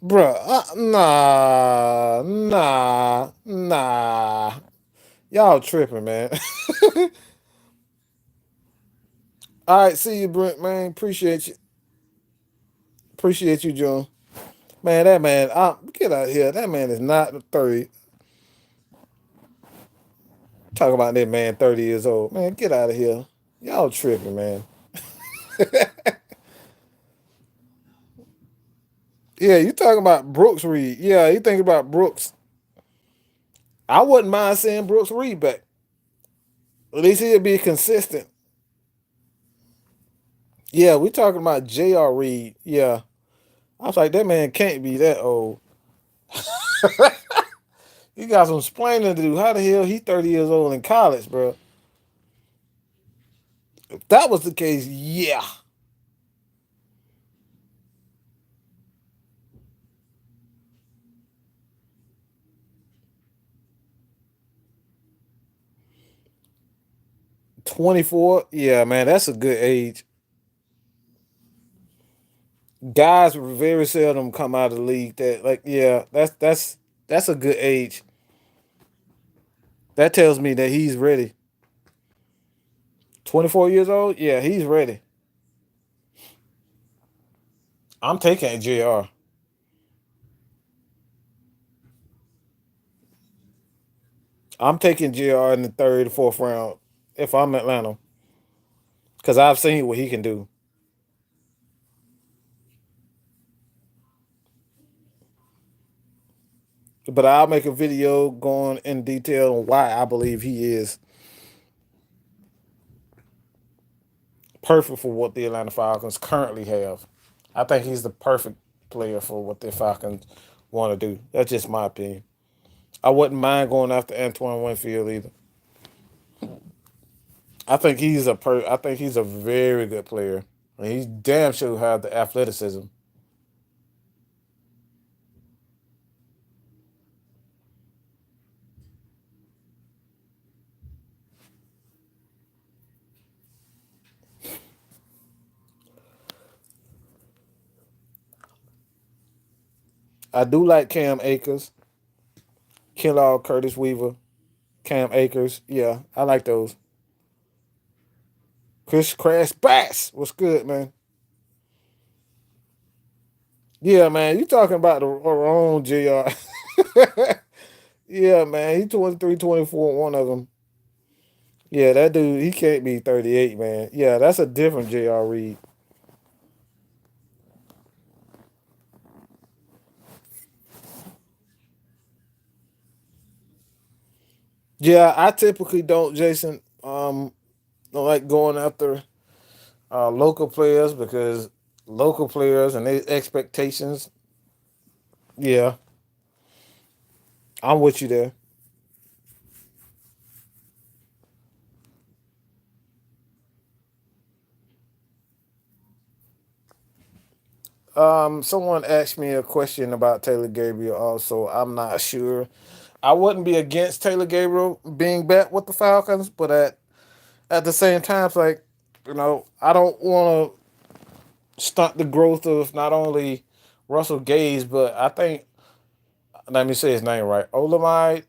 A: Bro, nah. Y'all tripping, man. All right, see you, Brent, man. Appreciate you. Appreciate you, John. Man, that man, get out of here. That man is not 30. Talk about that man 30 years old. Man, get out of here. Y'all tripping, man. Yeah, you talking about Brooks Reed. Yeah, you think about Brooks. I wouldn't mind seeing Brooks Reed back. At least he'd be consistent. Yeah, we talking about J.R. Reed. Yeah. I was like, that man can't be that old. He got some explaining to do. How the hell he 30 years old in college, bro? If that was the case, yeah. 24, yeah, man, that's a good age. Guys very seldom come out of the league that like, yeah, that's a good age. That tells me that he's ready. 24 years old, yeah, he's ready. I'm taking JR. I'm taking JR in the third, fourth round if I'm Atlanta because I've seen what he can do. But I'll make a video going in detail on why I believe he is perfect for what the Atlanta Falcons currently have. I think he's the perfect player for what the Falcons want to do. That's just my opinion. I wouldn't mind going after Antoine Winfield either. I think he's a very good player. And he's damn sure have the athleticism. I do like Cam Akers, Kellogg, Curtis Weaver, Cam Akers. Yeah, I like those. Chris Crash Bass. What's good, man? Yeah, man. You talking about the wrong JR. Yeah, man. He 23, 24, one of them. Yeah, that dude, he can't be 38, man. Yeah, that's a different JR Reed. Yeah, I typically don't, Jason. Don't like going after local players because local players and their expectations. Yeah, I'm with you there. Someone asked me a question about Taylor Gabriel. Also, I'm not sure. I wouldn't be against Taylor Gabriel being back with the Falcons, but at the same time, it's like I don't want to stunt the growth of not only Russell Gage, but I think let me say his name right, Olamide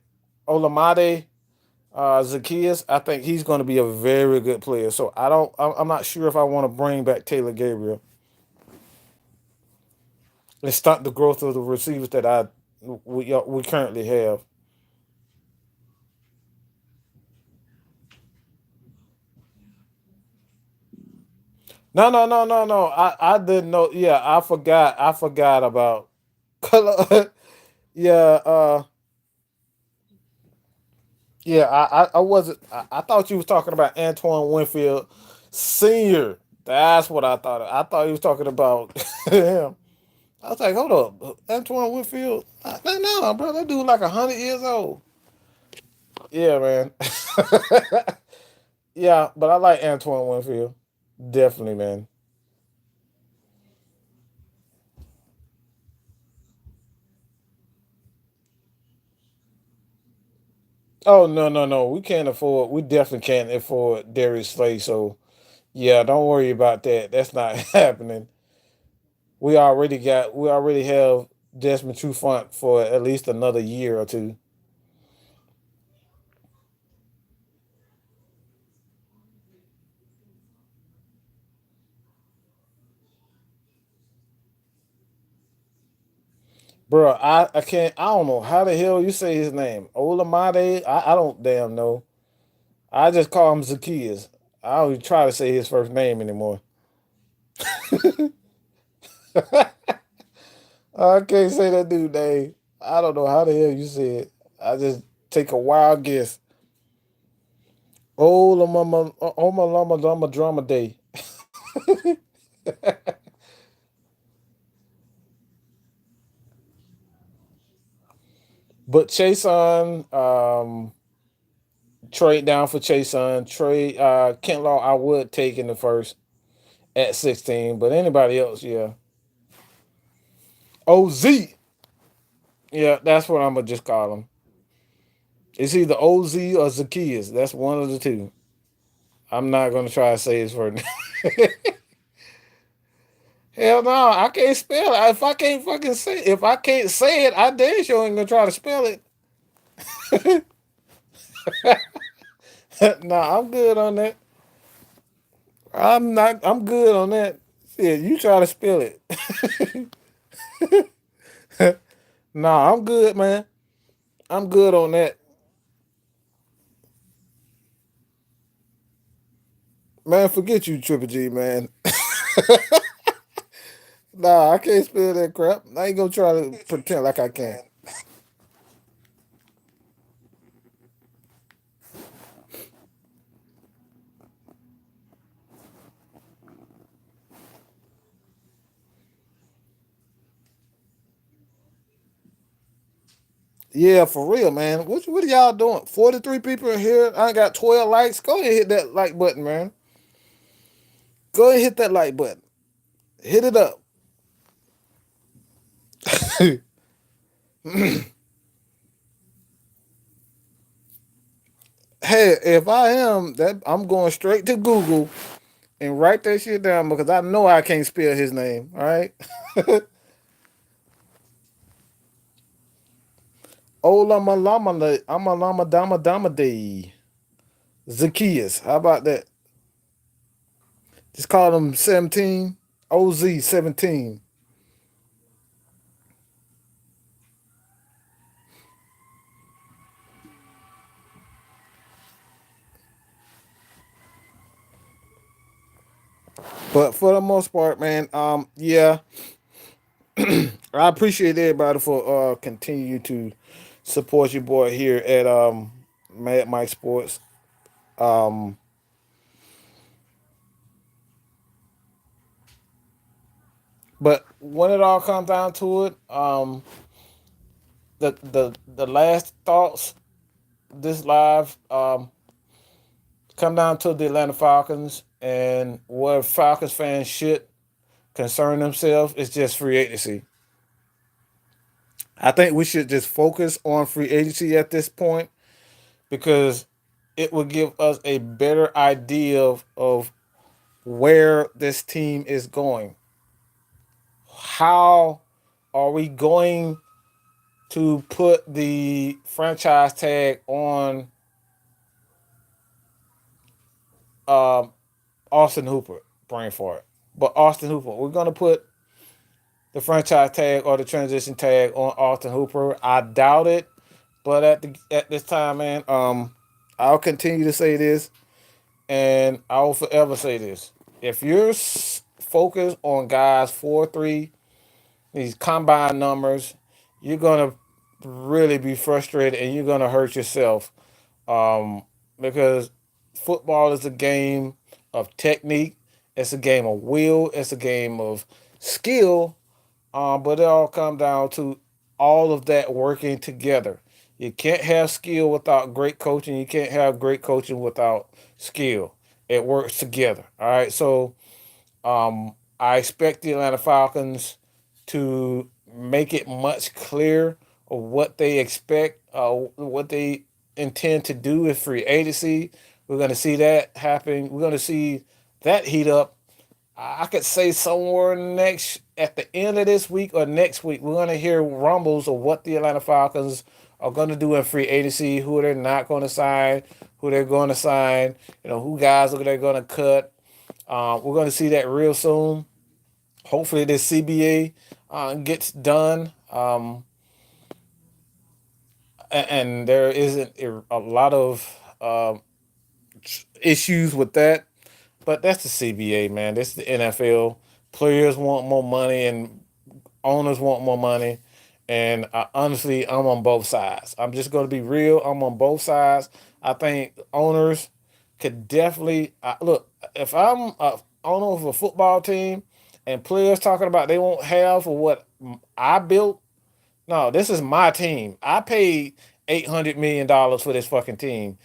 A: Zacchaeus. I think he's going to be a very good player. So I don't. I'm not sure if I want to bring back Taylor Gabriel and stunt the growth of the receivers that we currently have. No, no, no, no, no. I didn't know. Yeah, I forgot. I forgot about. Yeah, yeah. I wasn't. I thought you was talking about Antoine Winfield Senior. That's what I thought. I thought he was talking about him. I was like, hold up, Antoine Winfield. No, no, bro, that dude like 100 years old. Yeah, man. Yeah, but I like Antoine Winfield. Definitely, man. Oh no, no, no. We can't afford. We definitely can't afford Darius Slay. So yeah, don't worry about that. That's not happening. We already got. We already have Desmond Trufant for at least another year or two. Bro, I can't. I don't know how the hell you say his name. Olamide. I don't damn know. I just call him Zacchaeus. I don't even try to say his first name anymore. I can't say that dude name. I don't know how the hell you say it. I just take a wild guess. Oh, lama lama drama day. But Chason, trade down for Chason. Trade Kent Law I would take in the first at 16. But anybody else, yeah. OZ. Yeah, that's what I'm gonna just call him. It's either OZ or Zacchaeus. That's one of the two. I'm not gonna try to say his first name. Hell no, I can't spell it. If I can't fucking say if I can't say it, I damn sure ain't gonna try to spell it. Nah, I'm good on that. I'm not I'm good on that. Yeah, you try to spell it. Nah, I'm good, man. I'm good on that. Man, forget you, Triple G, man. Nah, I can't spell that crap. I ain't gonna try to pretend like I can. Yeah, for real, man. What are y'all doing? 43 people in here. I got 12 likes. Go ahead and hit that like button, man. Go ahead and hit that like button. Hit it up. Hey, if I am that, I'm going straight to Google and write that shit down because I know I can't spell his name. All right. Olama lama ama lama dama dama day. Zacchaeus. How about that? Just call him 17. OZ 17. But for the most part, man, yeah, I appreciate everybody for continue to support your boy here at Mad Mike Sports. Um, but when it all comes down to it, the last thoughts this live come down to the Atlanta Falcons and where Falcons fans should concern themselves is just free agency. I think we should just focus on free agency at this point because it will give us a better idea of where this team is going. How are we going to put the franchise tag on um, Austin Hooper? Brain fart. But Austin Hooper, we're going to put the franchise tag or the transition tag on Austin Hooper. I doubt it, but at this time, man, I'll continue to say this, and I will forever say this: if you're focused on guys 4-3, these combine numbers, you're gonna really be frustrated, and you're gonna hurt yourself, because football is a game of technique. It's a game of will. It's a game of skill. But it all comes down to all of that working together. You can't have skill without great coaching. You can't have great coaching without skill. It works together. All right. So I expect the Atlanta Falcons to make it much clearer of what they expect, what they intend to do with free agency. We're going to see that happen. We're going to see that heat up. I could say somewhere next at the end of this week or next week, we're gonna hear rumbles of what the Atlanta Falcons are gonna do in free agency, who they're not gonna sign, who they're gonna sign, who guys are they're gonna cut. We're gonna see that real soon. Hopefully, this CBA gets done, and there isn't a lot of issues with that. But that's the CBA, man. This is the NFL. Players want more money and owners want more money. And honestly, I'm on both sides. I'm just going to be real. I'm on both sides. I think owners could definitely look. If I'm a owner of a football team and players talking about they won't have for what I built, no, this is my team. I paid $800 million for this fucking team.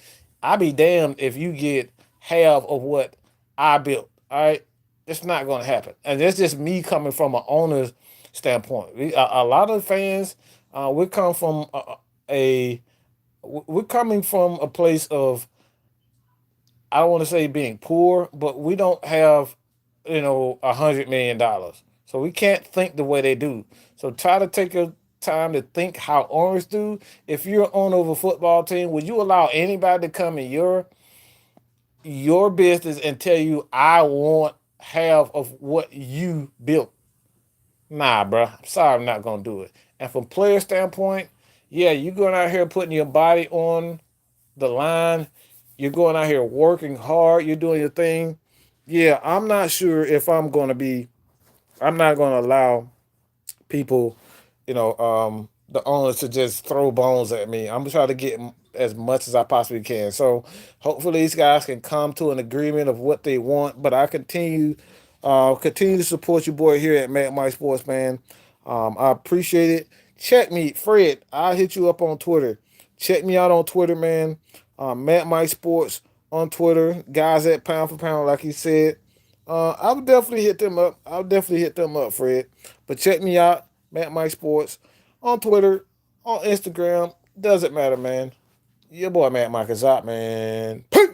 A: I be damned if you get half of what I built. All right, it's not going to happen, and that's just me coming from an owner's standpoint. A lot of fans, we come from a we're coming from a place of, I don't want to say being poor, but we don't have, $100 million. So we can't think the way they do. So try to take your time to think how owners do. If you're an owner of a football team, would you allow anybody to come in your business and tell you I want half of what you built? Nah, bro. I'm sorry, I'm not gonna do it. And from player standpoint, yeah, you going out here putting your body on the line. You're going out here working hard. You're doing your thing. Yeah, I'm not sure if I'm going to be. I'm not going to allow people, the owners to just throw bones at me. I'm trying to get as much as I possibly can. So hopefully these guys can come to an agreement of what they want. But I continue to support your boy here at Mad Mike Sports, man. I appreciate it. check me, Fred. I'll hit you up on Twitter. Check me out on Twitter, man. Matt Mike Sports on Twitter. Guys at Pound for Pound, like he said. I would definitely hit them up. I'll definitely hit them up, Fred. But check me out, Matt Mike Sports, on Twitter, on Instagram. Doesn't matter, man. Your boy Matt Mike is out, man. Peace.